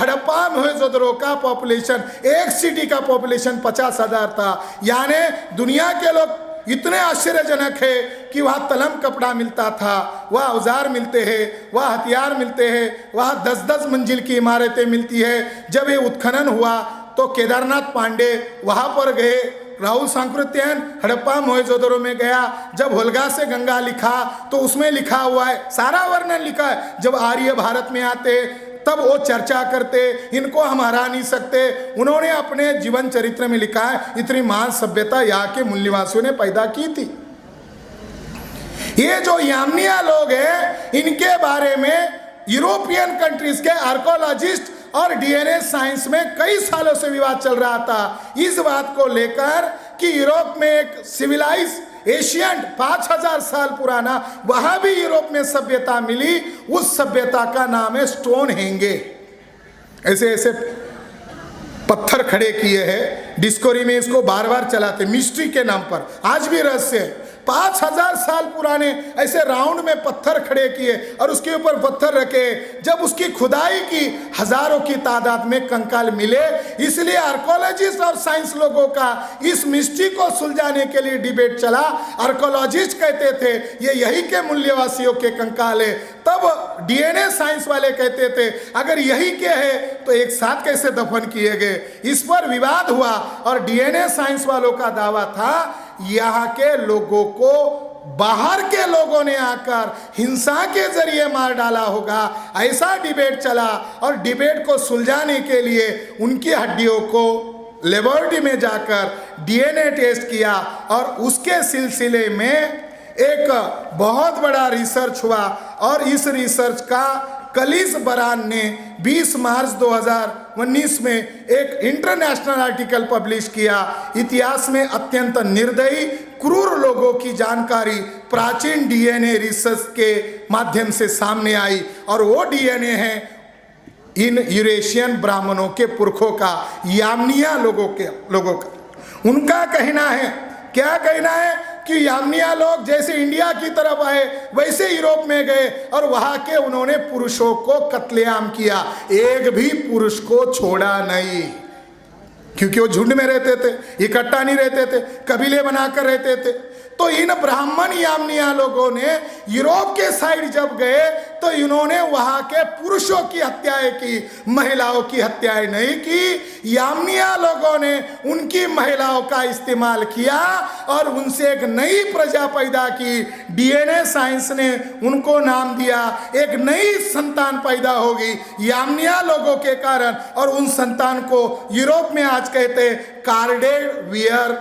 हड़प्पा मोहनजोदड़ो का पॉपुलेशन, एक सिटी का पॉपुलेशन 50,000 था। यानी दुनिया के लोग इतने आश्चर्यजनक है कि वहाँ तलम कपड़ा मिलता था, वहाँ औजार मिलते हैं, वहाँ हथियार मिलते हैं, वहाँ 10-10 मंजिल की इमारतें मिलती है। जब ये उत्खनन हुआ तो केदारनाथ पांडे वहाँ पर गए, राहुल सांकृत्यायन हड़प्पा मोहनजोदड़ो में गया। जब होलगा से गंगा लिखा तो उसमें लिखा हुआ है, सारा वर्णन लिखा है। जब आर्य भारत में आते तब वो चर्चा करते, इनको हम हरा नहीं सकते। उन्होंने अपने जीवन चरित्र में लिखा है, इतनी महान सभ्यता यहाँ के मूल निवासियों ने पैदा की थी। ये जो यामनिया लोग हैं, इनके बारे में यूरोपियन कंट्रीज के आर्कोलॉजिस्ट और डीएनए साइंस में कई सालों से विवाद चल रहा था, इस बात को लेकर कि यूरोप में एक सिविलाइज एशियंट 5000 साल पुराना वहां भी यूरोप में सभ्यता मिली। उस सभ्यता का नाम है स्टोन हेंगे। ऐसे ऐसे पत्थर खड़े किए हैं, डिस्कवरी में इसको बार बार चलाते मिस्ट्री के नाम पर, आज भी रहस्य है। 5000 साल पुराने ऐसे राउंड में पत्थर खड़े किए और उसके ऊपर पत्थर रखे। जब उसकी खुदाई की, हजारों की तादाद में कंकाल मिले। इसलिए आर्कोलॉजिस्ट और साइंस लोगों का इस मिस्ट्री को सुलझाने के लिए डिबेट चला। आर्कोलॉजिस्ट कहते थे ये यही के मूल्यवासियों के कंकाल है, तब डीएनए साइंस वाले कहते थे अगर यही के है तो एक साथ कैसे दफन किए गए। इस पर विवाद हुआ और डीएनए साइंस वालों का दावा था यहाँ के लोगों को बाहर के लोगों ने आकर हिंसा के जरिए मार डाला होगा। ऐसा डिबेट चला और डिबेट को सुलझाने के लिए उनकी हड्डियों को लेबोरेटरी में जाकर डीएनए टेस्ट किया और उसके सिलसिले में एक बहुत बड़ा रिसर्च हुआ। और इस रिसर्च का कलिस बरान ने 20 मार्च 2019 में एक इंटरनेशनल आर्टिकल पब्लिश किया। इतिहास में अत्यंत निर्दयी क्रूर लोगों की जानकारी प्राचीन डीएनए रिसर्च के माध्यम से सामने आई और वो डीएनए है इन यूरेशियन ब्राह्मणों के पुरखों का, यामनिया लोगों का। उनका कहना है, क्या कहना है कि यामनिया लोग जैसे इंडिया की तरफ आए वैसे यूरोप में गए और वहां के उन्होंने पुरुषों को कत्लेआम किया, एक भी पुरुष को छोड़ा नहीं, क्योंकि वो झुंड में रहते थे, इकट्ठा नहीं रहते थे, कबीले बनाकर रहते थे। तो इन ब्राह्मण यामनिया लोगों ने यूरोप के साइड जब गए तो इन्होंने वहां के पुरुषों की हत्याएं की, महिलाओं की हत्याएं नहीं की। यामनिया लोगों ने उनकी महिलाओं का इस्तेमाल किया और उनसे एक नई प्रजा पैदा की। डीएनए साइंस ने उनको नाम दिया, एक नई संतान पैदा होगी यामनिया लोगों के कारण, और उन संतान को यूरोप में आज कहते कार्डेवियर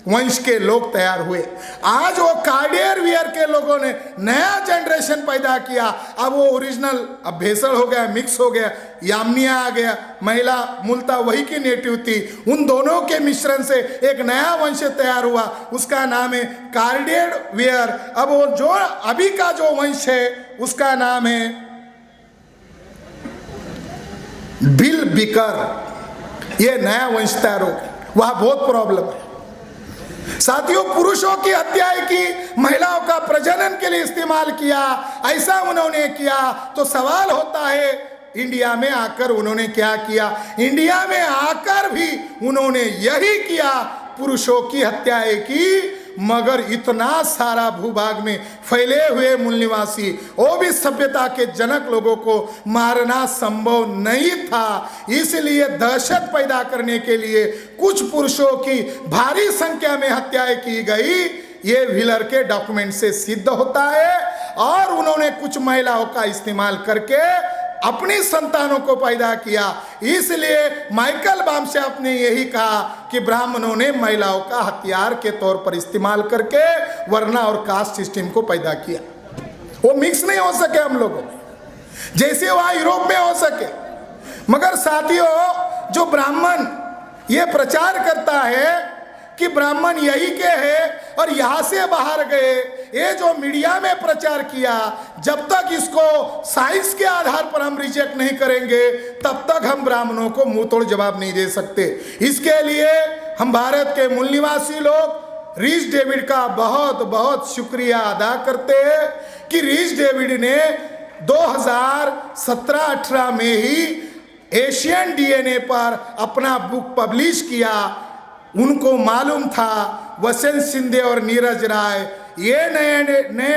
वंश के लोग तैयार हुए। आज वो कार्डियर वियर के लोगों ने नया जनरेशन पैदा किया। अब वो ओरिजिनल अब भेसड़ हो गया, मिक्स हो गया, यामिनिया आ गया, महिला मूलतः वही की नेटिव थी, उन दोनों के मिश्रण से एक नया वंश तैयार हुआ, उसका नाम है कार्डियर वियर। अब वो जो अभी का जो वंश है उसका नाम है बिल बिकर। ये नया वंश तैयार हो गया, वह बहुत प्रॉब्लम है साथियों। पुरुषों की हत्या की, महिलाओं का प्रजनन के लिए इस्तेमाल किया, ऐसा उन्होंने किया। तो सवाल होता है इंडिया में आकर उन्होंने क्या किया? इंडिया में आकर भी उन्होंने यही किया, पुरुषों की हत्याएं की। मगर इतना सारा भूभाग में फैले हुए मूल निवासी, वो भी सभ्यता के जनक लोगों को मारना संभव नहीं था। इसलिए दहशत पैदा करने के लिए कुछ पुरुषों की भारी संख्या में हत्याएं की गई। ये व्हीलर के डॉक्यूमेंट से सिद्ध होता है। और उन्होंने कुछ महिलाओं का इस्तेमाल करके अपनी संतानों को पैदा किया। इसलिए माइकल बामशाफ्ट ने यही कहा कि ब्राह्मणों ने महिलाओं का हथियार के तौर पर इस्तेमाल करके वर्ना और कास्ट सिस्टम को पैदा किया। वो मिक्स नहीं हो सके हम लोगों में, जैसे वहां यूरोप में हो सके। मगर साथियों, जो ब्राह्मण ये प्रचार करता है कि ब्राह्मण यही के हैं और यहां से बाहर गए, ये जो मीडिया में प्रचार किया, जब तक इसको साइंस के आधार पर हम रिजेक्ट नहीं करेंगे तब तक हम ब्राह्मणों को मुंह तोड़ जवाब नहीं दे सकते। इसके लिए हम भारत के मूल निवासी लोग रीस डेविड का बहुत बहुत शुक्रिया अदा करते हैं कि रीस डेविड ने 2017-18 में ही एशियन डीएनए पर अपना बुक पब्लिश किया। उनको मालूम था वसंत शिंदे और नीरज राय ये नए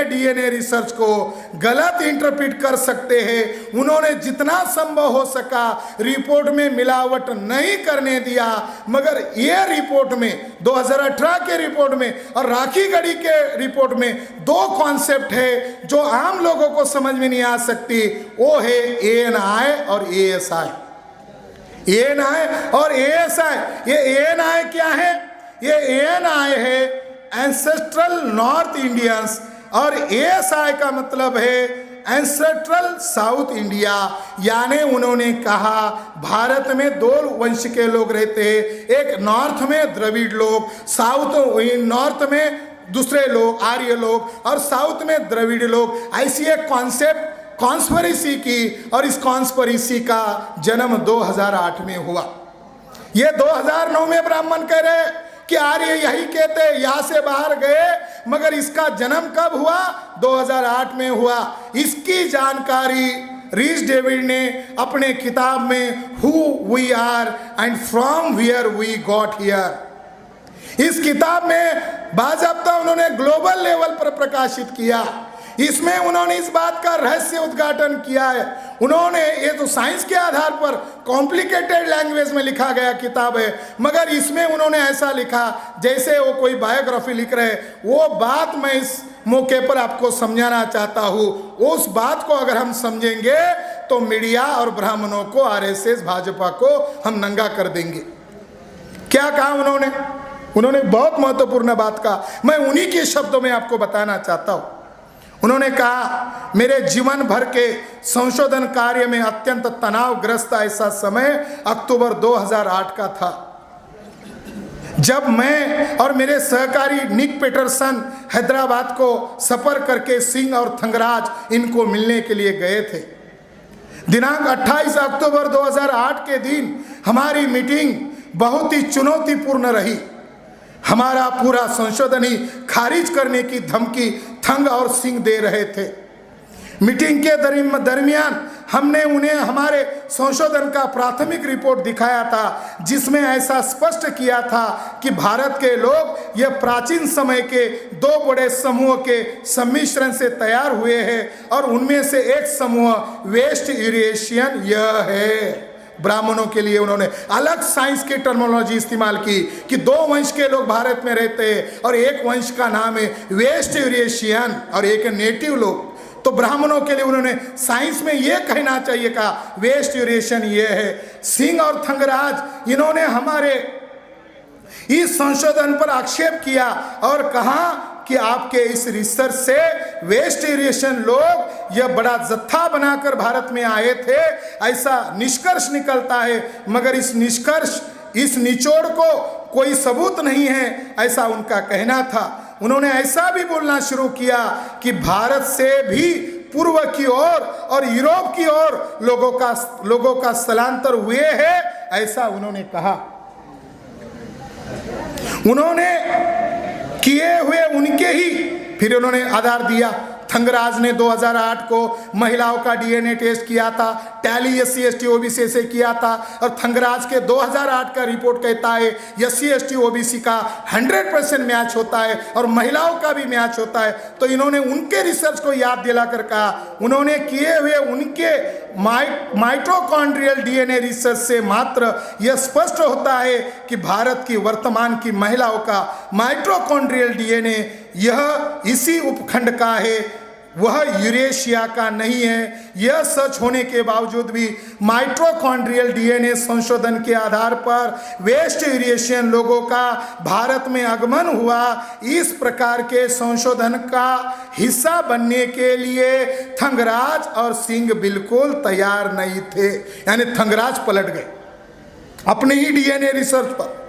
डीएनए रिसर्च को गलत इंटरप्रेट कर सकते हैं। उन्होंने जितना संभव हो सका रिपोर्ट में मिलावट नहीं करने दिया। मगर ये रिपोर्ट में 2018 के रिपोर्ट में और राखी गढ़ी के रिपोर्ट में दो कॉन्सेप्ट है जो आम लोगों को समझ में नहीं आ सकती। वो है ANI और ASI। ANI और ASI, ये ANI क्या है? ये ANI है एंसेस्ट्रल नॉर्थ इंडियंस और ASI का मतलब है एंसेस्ट्रल साउथ इंडिया। यानी उन्होंने कहा भारत में दो वंश के लोग रहते हैं, एक नॉर्थ में द्रविड़ लोग, नॉर्थ में दूसरे लोग आर्य लोग और साउथ में द्रविड़ लोग। ऐसी एक कॉन्सेप्ट कॉन्स्पिरेसी की और इस कॉन्स्पिरेसी का जन्म 2008 में हुआ। ये 2009 में ब्राह्मण कह रहे कि आर्य यही कहते यहाँ से बाहर गए, मगर इसका जन्म कब हुआ? 2008 में हुआ। इसकी जानकारी रीस डेविड ने अपने किताब में who we are and from where we got here, इस किताब में बाज़ाब्ता उन्होंने ग्लोबल लेवल पर प्रकाशित किया। इसमें उन्होंने इस बात का रहस्य उद्घाटन किया है। उन्होंने ये तो साइंस के आधार पर कॉम्प्लिकेटेड लैंग्वेज में लिखा गया किताब है, मगर इसमें उन्होंने ऐसा लिखा जैसे वो कोई बायोग्राफी लिख रहे। वो बात मैं इस मौके पर आपको समझाना चाहता हूँ। उस बात को अगर हम समझेंगे तो मीडिया और ब्राह्मणों को, RSS भाजपा को हम नंगा कर देंगे। क्या कहा उन्होंने बहुत महत्वपूर्ण बात कहा, मैं उन्हीं के शब्दों में आपको बताना चाहता हूँ। उन्होंने कहा मेरे जीवन भर के संशोधन कार्य में अत्यंत तनावग्रस्त ऐसा समय अक्टूबर 2008 का था, जब मैं और मेरे सहकारी निक पीटरसन हैदराबाद को सफर करके सिंह और थंगराज इनको मिलने के लिए गए थे। दिनांक 28 अक्टूबर 2008 के दिन हमारी मीटिंग बहुत ही चुनौतीपूर्ण रही। हमारा पूरा संशोधन ही खारिज करने की धमकी थंग और सिंह दे रहे थे। मीटिंग के दरमियान हमने उन्हें हमारे संशोधन का प्राथमिक रिपोर्ट दिखाया था, जिसमें ऐसा स्पष्ट किया था कि भारत के लोग यह प्राचीन समय के दो बड़े समूह के सम्मिश्रण से तैयार हुए हैं और उनमें से एक समूह वेस्ट यूरेशियन यह है। ब्राह्मणों के लिए उन्होंने अलग साइंस की टर्मिनोलॉजी इस्तेमाल की कि दो वंश के लोग भारत में रहते हैं और एक वंश का नाम है वेस्ट यूरेशियन और एक नेटिव लोग। तो ब्राह्मणों के लिए उन्होंने साइंस में यह कहना चाहिए कहा वेस्ट यूरेशियन ये है। सिंह और थंगराज इन्होंने हमारे इस संशोधन पर आक्षेप किया और कहा कि आपके इस रिसर्च से वेस्ट एशियन लोग यह बड़ा जत्था बनाकर भारत में आए थे, ऐसा निष्कर्ष निकलता है। मगर इस निष्कर्ष, इस निचोड़ को कोई सबूत नहीं है, ऐसा उनका कहना था। उन्होंने ऐसा भी बोलना शुरू किया कि भारत से भी पूर्व की ओर और यूरोप की ओर लोगों का स्थलांतर हुए हैं, ऐसा उन्होंने कहा। उन्होंने किए हुए उनके ही फिर उन्होंने आधार दिया। थंगराज ने 2008 को महिलाओं का डीएनए टेस्ट किया था, टैली SC ST OBC से किया था, और थंगराज के 2008 का रिपोर्ट कहता है SC ST OBC का 100% मैच होता है और महिलाओं का भी मैच होता है। तो इन्होंने उनके रिसर्च को याद दिलाकर कहा, उन्होंने किए हुए उनके माइटोकॉन्ड्रियल डीएनए रिसर्च से मात्र यह स्पष्ट होता है कि भारत की वर्तमान की महिलाओं का माइटोकॉन्ड्रियल डीएनए यह इसी उपखंड का है, वह यूरेशिया का नहीं है। यह सच होने के बावजूद भी माइटोकॉन्ड्रियल डीएनए संशोधन के आधार पर वेस्ट यूरेशियन लोगों का भारत में आगमन हुआ। इस प्रकार के संशोधन का हिस्सा बनने के लिए थंगराज और सिंह बिल्कुल तैयार नहीं थे। यानी थंगराज पलट गए अपने ही डीएनए रिसर्च पर।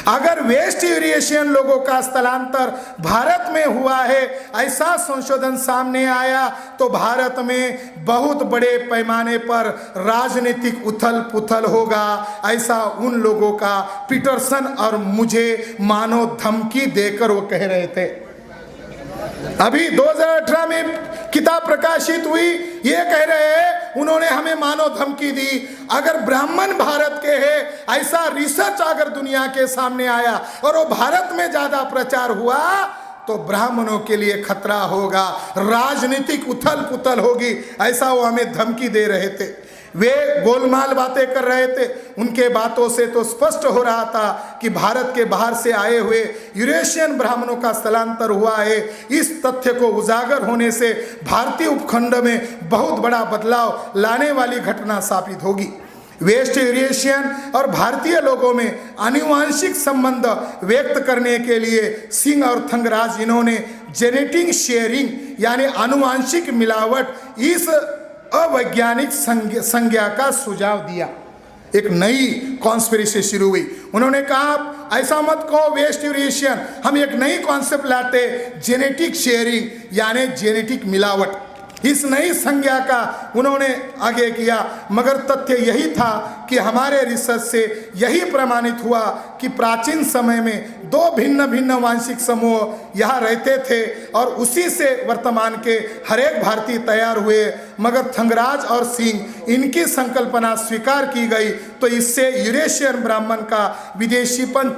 अगर वेस्ट यूरेशियन लोगों का स्थलांतर भारत में हुआ है, ऐसा संशोधन सामने आया, तो भारत में बहुत बड़े पैमाने पर राजनीतिक उथल पुथल होगा, ऐसा उन लोगों का पीटरसन और मुझे मानो धमकी देकर वो कह रहे थे। अभी 2018 में किताब प्रकाशित हुई, ये कह रहे हैं उन्होंने हमें मानो धमकी दी। अगर ब्राह्मण भारत के हैं, ऐसा रिसर्च अगर दुनिया के सामने आया और वो भारत में ज्यादा प्रचार हुआ, तो ब्राह्मणों के लिए खतरा होगा, राजनीतिक उथल पुथल होगी, ऐसा वो हमें धमकी दे रहे थे। वे गोलमाल बातें कर रहे थे। उनके बातों से तो स्पष्ट हो रहा था कि भारत के बाहर से आए हुए यूरेशियन ब्राह्मणों का स्थलांतर हुआ है। इस तथ्य को उजागर होने से भारतीय उपखंड में बहुत बड़ा बदलाव लाने वाली घटना साबित होगी। वेस्ट यूरेशियन और भारतीय लोगों में आनुवांशिक संबंध व्यक्त करने के लिए सिंह और थंगराज इन्होंने जेनेटिक शेयरिंग यानी आनुवांशिक मिलावट इस अवैज्ञानिक संज्ञा का सुझाव दिया। एक नई कॉन्स्पिरेसी शुरू हुई। उन्होंने कहा ऐसा मत कहो वेस्ट यूरेशियन, हम एक नई कॉन्सेप्ट लाते, जेनेटिक शेयरिंग यानी जेनेटिक मिलावट। इस नई संज्ञा का उन्होंने आगे किया, मगर तथ्य यही था कि हमारे रिसर्च से यही प्रमाणित हुआ कि प्राचीन समय में दो भिन्न भिन्न वांशिक समूह यहाँ रहते थे और उसी से वर्तमान के हरेक भारतीय तैयार हुए। मगर थंगराज और सिंह इनकी संकल्पना स्वीकार की गई, तो इससे यूरेशियन ब्राह्मण का विदेशीपन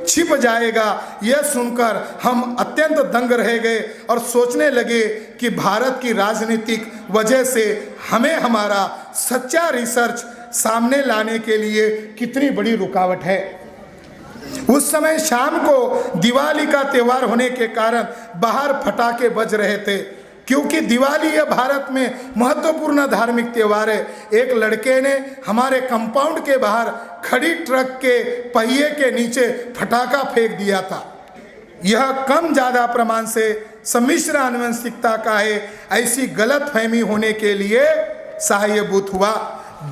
छिप जाएगा। यह सुनकर हम अत्यंत दंग रह गए और सोचने लगे कि भारत की राजनीतिक वजह से हमें हमारा सच्चा रिसर्च सामने लाने के लिए कितनी बड़ी रुकावट है। उस समय शाम को दिवाली का त्यौहार होने के कारण बाहर पटाखे बज रहे थे, क्योंकि दिवाली यह भारत में महत्वपूर्ण धार्मिक त्यौहार है। एक लड़के ने हमारे कंपाउंड के बाहर खड़ी ट्रक के पहिए के नीचे पटाखा फेंक दिया था। यह कम ज्यादा प्रमाण से सम्मिश्र आनुवंशिकता का है, ऐसी गलत फहमी होने के लिए सहायभूत हुआ।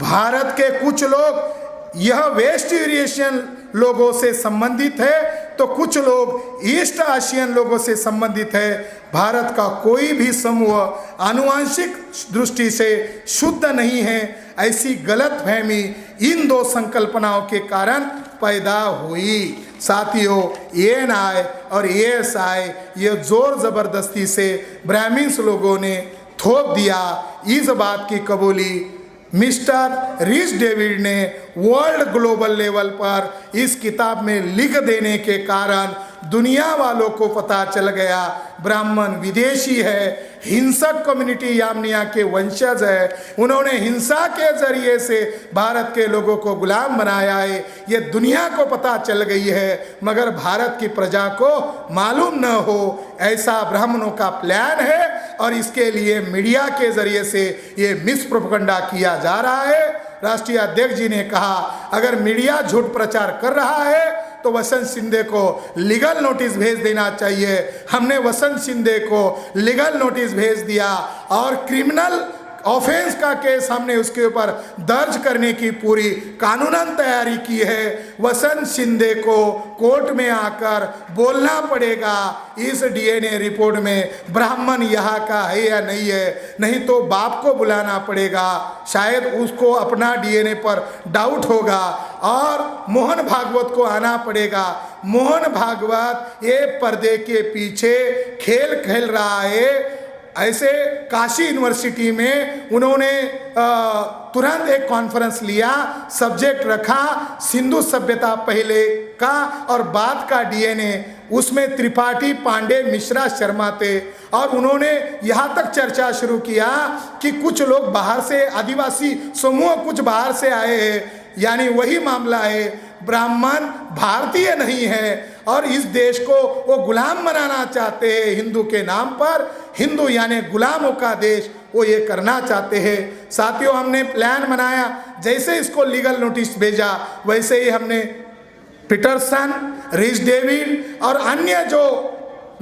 भारत के कुछ लोग यह वेस्ट यूरेशियन लोगों से संबंधित है, तो कुछ लोग ईस्ट एशियन लोगों से संबंधित है। भारत का कोई भी समूह आनुवांशिक दृष्टि से शुद्ध नहीं है, ऐसी गलतफहमी इन दो संकल्पनाओं के कारण पैदा हुई। साथियों, ANI और ASI ये जोर जबरदस्ती से ब्राह्मण्स लोगों ने थोप दिया। इस बात की कबूली मिस्टर रीच डेविड ने वर्ल्ड ग्लोबल लेवल पर इस किताब में लिख देने के कारण दुनिया वालों को पता चल गया ब्राह्मण विदेशी है, हिंसक कम्युनिटी यामनिया के वंशज है। उन्होंने हिंसा के जरिए से भारत के लोगों को गुलाम बनाया है। ये दुनिया को पता चल गई है, मगर भारत की प्रजा को मालूम न हो, ऐसा ब्राह्मणों का प्लान है और इसके लिए मीडिया के जरिए से ये मिसप्रोपेगेंडा किया जा रहा है। राष्ट्रीय अध्यक्ष जी ने कहा अगर मीडिया झूठ प्रचार कर रहा है तो तो वसंत शिंदे को लीगल नोटिस भेज देना चाहिए। हमने वसंत शिंदे को लीगल नोटिस भेज दिया और क्रिमिनल ऑफेंस का केस हमने उसके ऊपर दर्ज करने की पूरी कानूनन तैयारी की है। वसंत शिंदे को कोर्ट में आकर बोलना पड़ेगा इस डीएनए रिपोर्ट में ब्राह्मण यहाँ का है या नहीं है, नहीं तो बाप को बुलाना पड़ेगा, शायद उसको अपना डीएनए पर डाउट होगा और मोहन भागवत को आना पड़ेगा। मोहन भागवत ये पर्दे के पीछे खेल खेल रहा है। ऐसे काशी यूनिवर्सिटी में उन्होंने तुरंत एक कॉन्फ्रेंस लिया, सब्जेक्ट रखा सिंधु सभ्यता पहले का और बाद का डीएनए, उसमें त्रिपाठी, पांडे, मिश्रा, शर्मा थे और उन्होंने यहाँ तक चर्चा शुरू किया कि कुछ लोग बाहर से, आदिवासी समूह कुछ बाहर से आए हैं, यानी वही मामला है, ब्राह्मण भारतीय नहीं है और इस देश को वो गुलाम बनाना चाहते हैं हिंदू के नाम पर। हिंदू यानी गुलामों का देश, वो ये करना चाहते हैं। साथियों, हमने प्लान बनाया, जैसे इसको लीगल नोटिस भेजा वैसे ही हमने पीटरसन, रिच डेविड और अन्य जो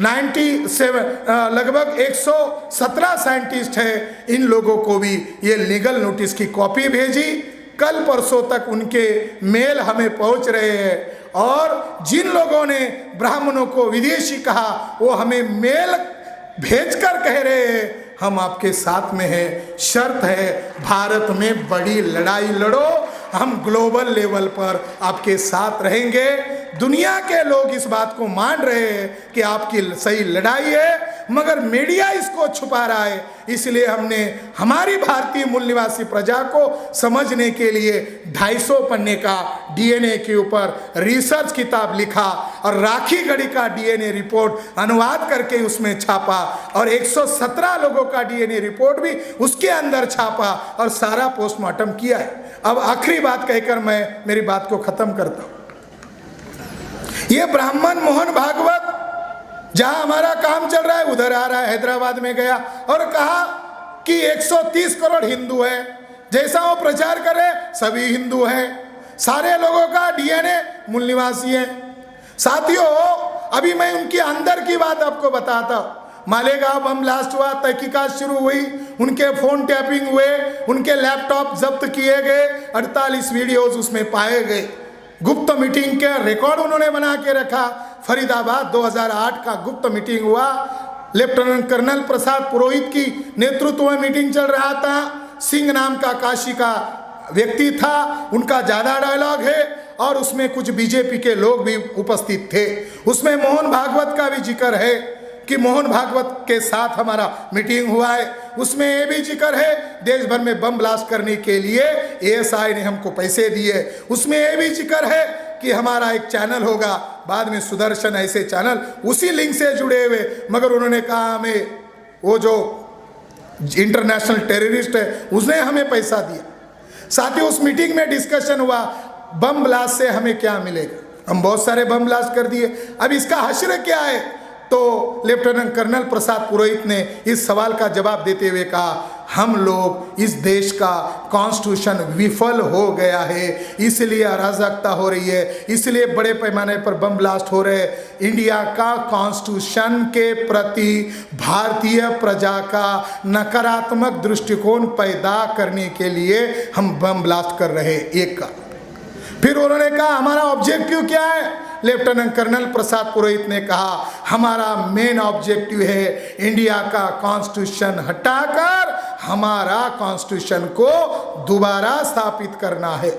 97 लगभग 117 साइंटिस्ट हैं, इन लोगों को भी ये लीगल नोटिस की कॉपी भेजी। कल परसों तक उनके मेल हमें पहुंच रहे हैं और जिन लोगों ने ब्राह्मणों को विदेशी कहा वो हमें मेल भेजकर कह रहे हैं हम आपके साथ में हैं। शर्त है भारत में बड़ी लड़ाई लड़ो, हम ग्लोबल लेवल पर आपके साथ रहेंगे। दुनिया के लोग इस बात को मान रहे हैं कि आपकी सही लड़ाई है, मगर मीडिया इसको छुपा रहा है। इसलिए हमने हमारी भारतीय मूल निवासी प्रजा को समझने के लिए 250 पन्ने का डीएनए के ऊपर रिसर्च किताब लिखा और राखी गढ़ी का डीएनए रिपोर्ट अनुवाद करके उसमें छापा और 117 लोगों का डीएनए रिपोर्ट भी उसके अंदर छापा और सारा पोस्टमार्टम किया है। अब आखिरी बात कहकर मैं मेरी बात को खत्म करता हूं। ये ब्राह्मण मोहन भागवत जहां हमारा काम चल रहा है उधर आ रहा है, हैदराबाद में गया और कहा कि 130 करोड़ हिंदू है। जैसा वो प्रचार करे सभी हिंदू हैं, सारे लोगों का डीएनए मूल निवासी है। साथियों, अभी मैं उनकी अंदर की बात आपको बताता हूं। मालेगांव बम ब्लास्ट हुआ, तहकीकात शुरू हुई, उनके फोन टैपिंग हुए, उनके लैपटॉप जब्त किए गए, 48 वीडियोस उसमें पाए गए। गुप्त मीटिंग के रिकॉर्ड उन्होंने बना के रखा। फरीदाबाद 2008 का गुप्त मीटिंग हुआ, लेफ्टिनेंट कर्नल प्रसाद पुरोहित की नेतृत्व में मीटिंग चल रहा था। सिंह नाम का काशी का व्यक्ति था, उनका ज़्यादा डायलॉग है और उसमें कुछ बीजेपी के लोग भी उपस्थित थे। उसमें मोहन भागवत का भी जिक्र है कि मोहन भागवत के साथ हमारा मीटिंग हुआ है। उसमें ये भी जिक्र है देश भर में बम ब्लास्ट करने के लिए एएसआई ने हमको पैसे दिए। उसमें ये भी जिक्र है कि हमारा एक चैनल होगा, बाद में सुदर्शन ऐसे चैनल उसी लिंक से जुड़े हुए, मगर उन्होंने कहा हमें वो जो इंटरनेशनल टेररिस्ट है उसने हमें पैसा दिया। साथियों, उस मीटिंग में डिस्कशन हुआ बम ब्लास्ट से हमें क्या मिलेगा। हम बहुत सारे बम ब्लास्ट कर दिए, अब इसका हश्र क्या है? तो लेफ्टिनेंट कर्नल प्रसाद पुरोहित ने इस सवाल का जवाब देते हुए कहा हम लोग इस देश का कॉन्स्टिट्यूशन विफल हो गया है, इसलिए अराजकता हो रही है, इसलिए बड़े पैमाने पर बम ब्लास्ट हो रहे हैं। इंडिया का कॉन्स्टिट्यूशन के प्रति भारतीय प्रजा का नकारात्मक दृष्टिकोण पैदा करने के लिए हम बम ब्लास्ट कर रहे हैं। एक का फिर उन्होंने कहा हमारा ऑब्जेक्टिव क्या है? लेफ्टिनेंट कर्नल प्रसाद पुरोहित ने कहा हमारा मेन ऑब्जेक्टिव है इंडिया का कॉन्स्टिट्यूशन हटाकर हमारा कॉन्स्टिट्यूशन को दोबारा स्थापित करना है।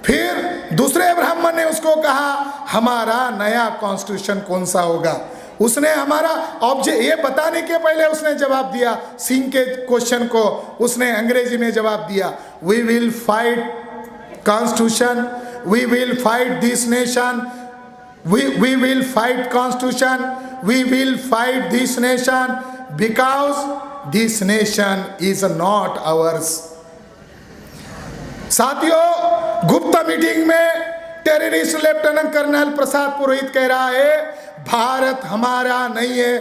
फिर दूसरे ब्राह्मण ने उसको कहा हमारा नया कॉन्स्टिट्यूशन कौन सा होगा? उसने हमारा ऑब्जेक्ट ये बताने के पहले उसने जवाब दिया सिंह के क्वेश्चन को, उसने अंग्रेजी में जवाब दिया we will fight constitution, we will fight this nation, we will fight constitution, we will fight this nation because this nation is not ours। साथियों, गुप्त मीटिंग में terrorist lieutenant colonel Prasad Purohit कह रहा है भारत हमारा नहीं है।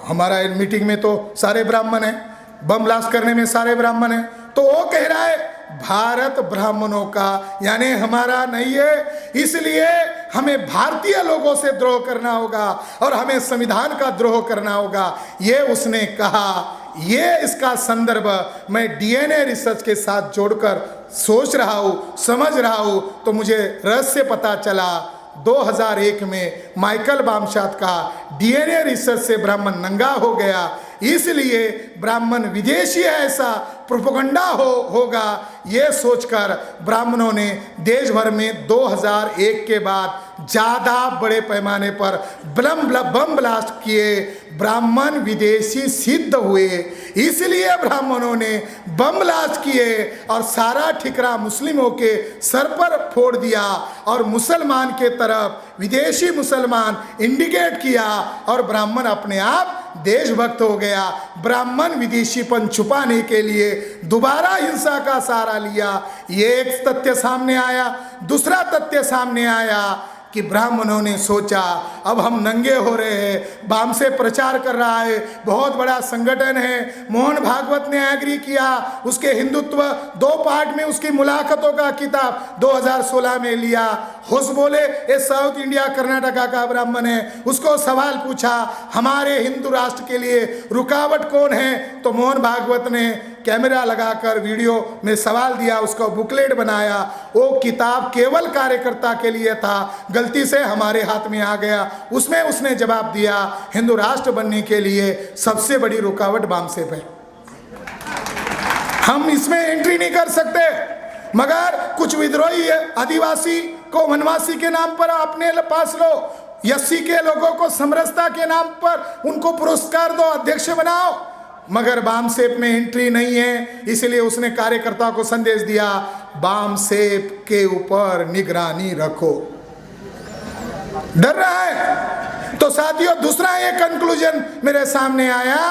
हमारा मीटिंग में तो सारे ब्राह्मण हैं, बम ब्लास्ट करने में सारे ब्राह्मण हैं, तो वो कह रहा है भारत ब्राह्मणों का यानी हमारा नहीं है, इसलिए हमें भारतीय लोगों से द्रोह करना होगा और हमें संविधान का द्रोह करना होगा, ये उसने कहा। ये इसका संदर्भ मैं डीएनए रिसर्च के साथ जोड़कर सोच रहा हूँ, समझ रहा हूँ, तो मुझे रहस्य पता चला 2001 में माइकल बामशात का डीएनए रिसर्च से ब्राह्मण नंगा हो गया, इसलिए ब्राह्मण विदेशी है ऐसा प्रोपेगेंडा होगा, ये सोचकर ब्राह्मणों ने देश भर में 2001 के बाद ज़्यादा बड़े पैमाने पर बम ब्लास्ट किए, ब्राह्मण विदेशी सिद्ध हुए, इसलिए ब्राह्मणों ने बम ब्लास्ट किए और सारा ठिकरा मुस्लिमों के सर पर फोड़ दिया और मुसलमान के तरफ विदेशी मुसलमान इंडिकेट किया और ब्राह्मण अपने आप देशभक्त हो गया। ब्राह्मण विदेशीपन छुपाने के लिए दोबारा हिंसा का सहारा लिया। ये एक तथ्य सामने आया। दूसरा तथ्य सामने आया कि ब्राह्मणों ने सोचा अब हम नंगे हो रहे हैं, बाम से प्रचार कर रहा है, बहुत बड़ा संगठन है, मोहन भागवत ने एग्री किया, उसके हिंदुत्व 2 पार्ट में उसकी मुलाकातों का किताब 2016 में लिया। होश बोले ये साउथ इंडिया कर्नाटका का ब्राह्मण है, उसको सवाल पूछा हमारे हिंदू राष्ट्र के लिए रुकावट कौन है, तो मोहन भागवत ने कैमरा लगाकर वीडियो में सवाल दिया, उसको बुकलेट बनाया। वो किताब केवल कार्यकर्ता के लिए था, गलती से हमारे हाथ में आ गया। उसमें उसने जवाब दिया हिंदू राष्ट्र बनने के लिए सबसे बड़ी रुकावट बामसेप है, हम इसमें एंट्री नहीं कर सकते। मगर कुछ विद्रोही आदिवासी को वनवासी के नाम पर अपने पास लो, एससी के लोगों को समरसता के नाम पर उनको पुरस्कार दो, अध्यक्ष बनाओ, मगर बामसेप में एंट्री नहीं है। इसलिए उसने कार्यकर्ता को संदेश दिया बामसेप के ऊपर निगरानी रखो। डर रहा है तो साथियों दूसरा एक कंक्लूजन मेरे सामने आया,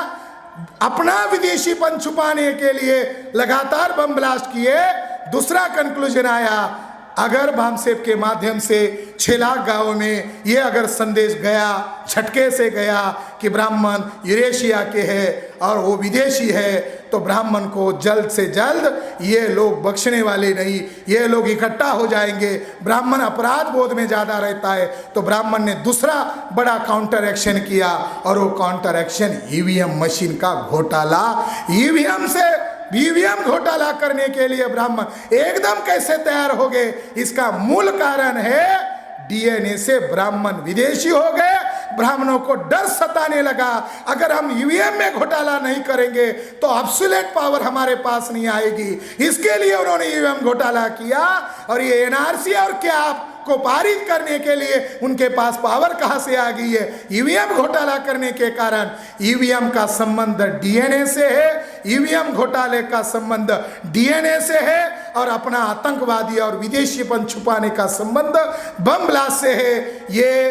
अपना विदेशीपन छुपाने के लिए लगातार बम ब्लास्ट किए। दूसरा कंक्लूजन आया अगर बामसेप के माध्यम से 6 लाख गांवों में ये अगर संदेश गया, झटके से गया कि ब्राह्मण यूरेशिया के हैं और वो विदेशी है, तो ब्राह्मण को जल्द से जल्द ये लोग बख्शने वाले नहीं, ये लोग इकट्ठा हो जाएंगे। ब्राह्मण अपराध बोध में ज़्यादा रहता है, तो ब्राह्मण ने दूसरा बड़ा काउंटर एक्शन किया और वो काउंटर एक्शन ईवीएम मशीन का घोटाला। ईवीएम घोटाला करने के लिए ब्राह्मण एकदम कैसे तैयार हो गए, इसका मूल कारण है डीएनए से ब्राह्मण विदेशी हो गए। ब्राह्मणों को डर सताने लगा, अगर हम ईवीएम में घोटाला नहीं करेंगे तो एब्सोल्यूट पावर हमारे पास नहीं आएगी। इसके लिए उन्होंने ईवीएम घोटाला किया और ये एनआरसी और क्या को पारित करने के लिए उनके पास पावर कहां से आ गई है। ईवीएम घोटाला करने के कारण ईवीएम का संबंध डीएनए से है, ईवीएम घोटाले का संबंध डीएनए से है और अपना आतंकवादी और विदेशीपन छुपाने का संबंध बम ब्लास्ट से है। ये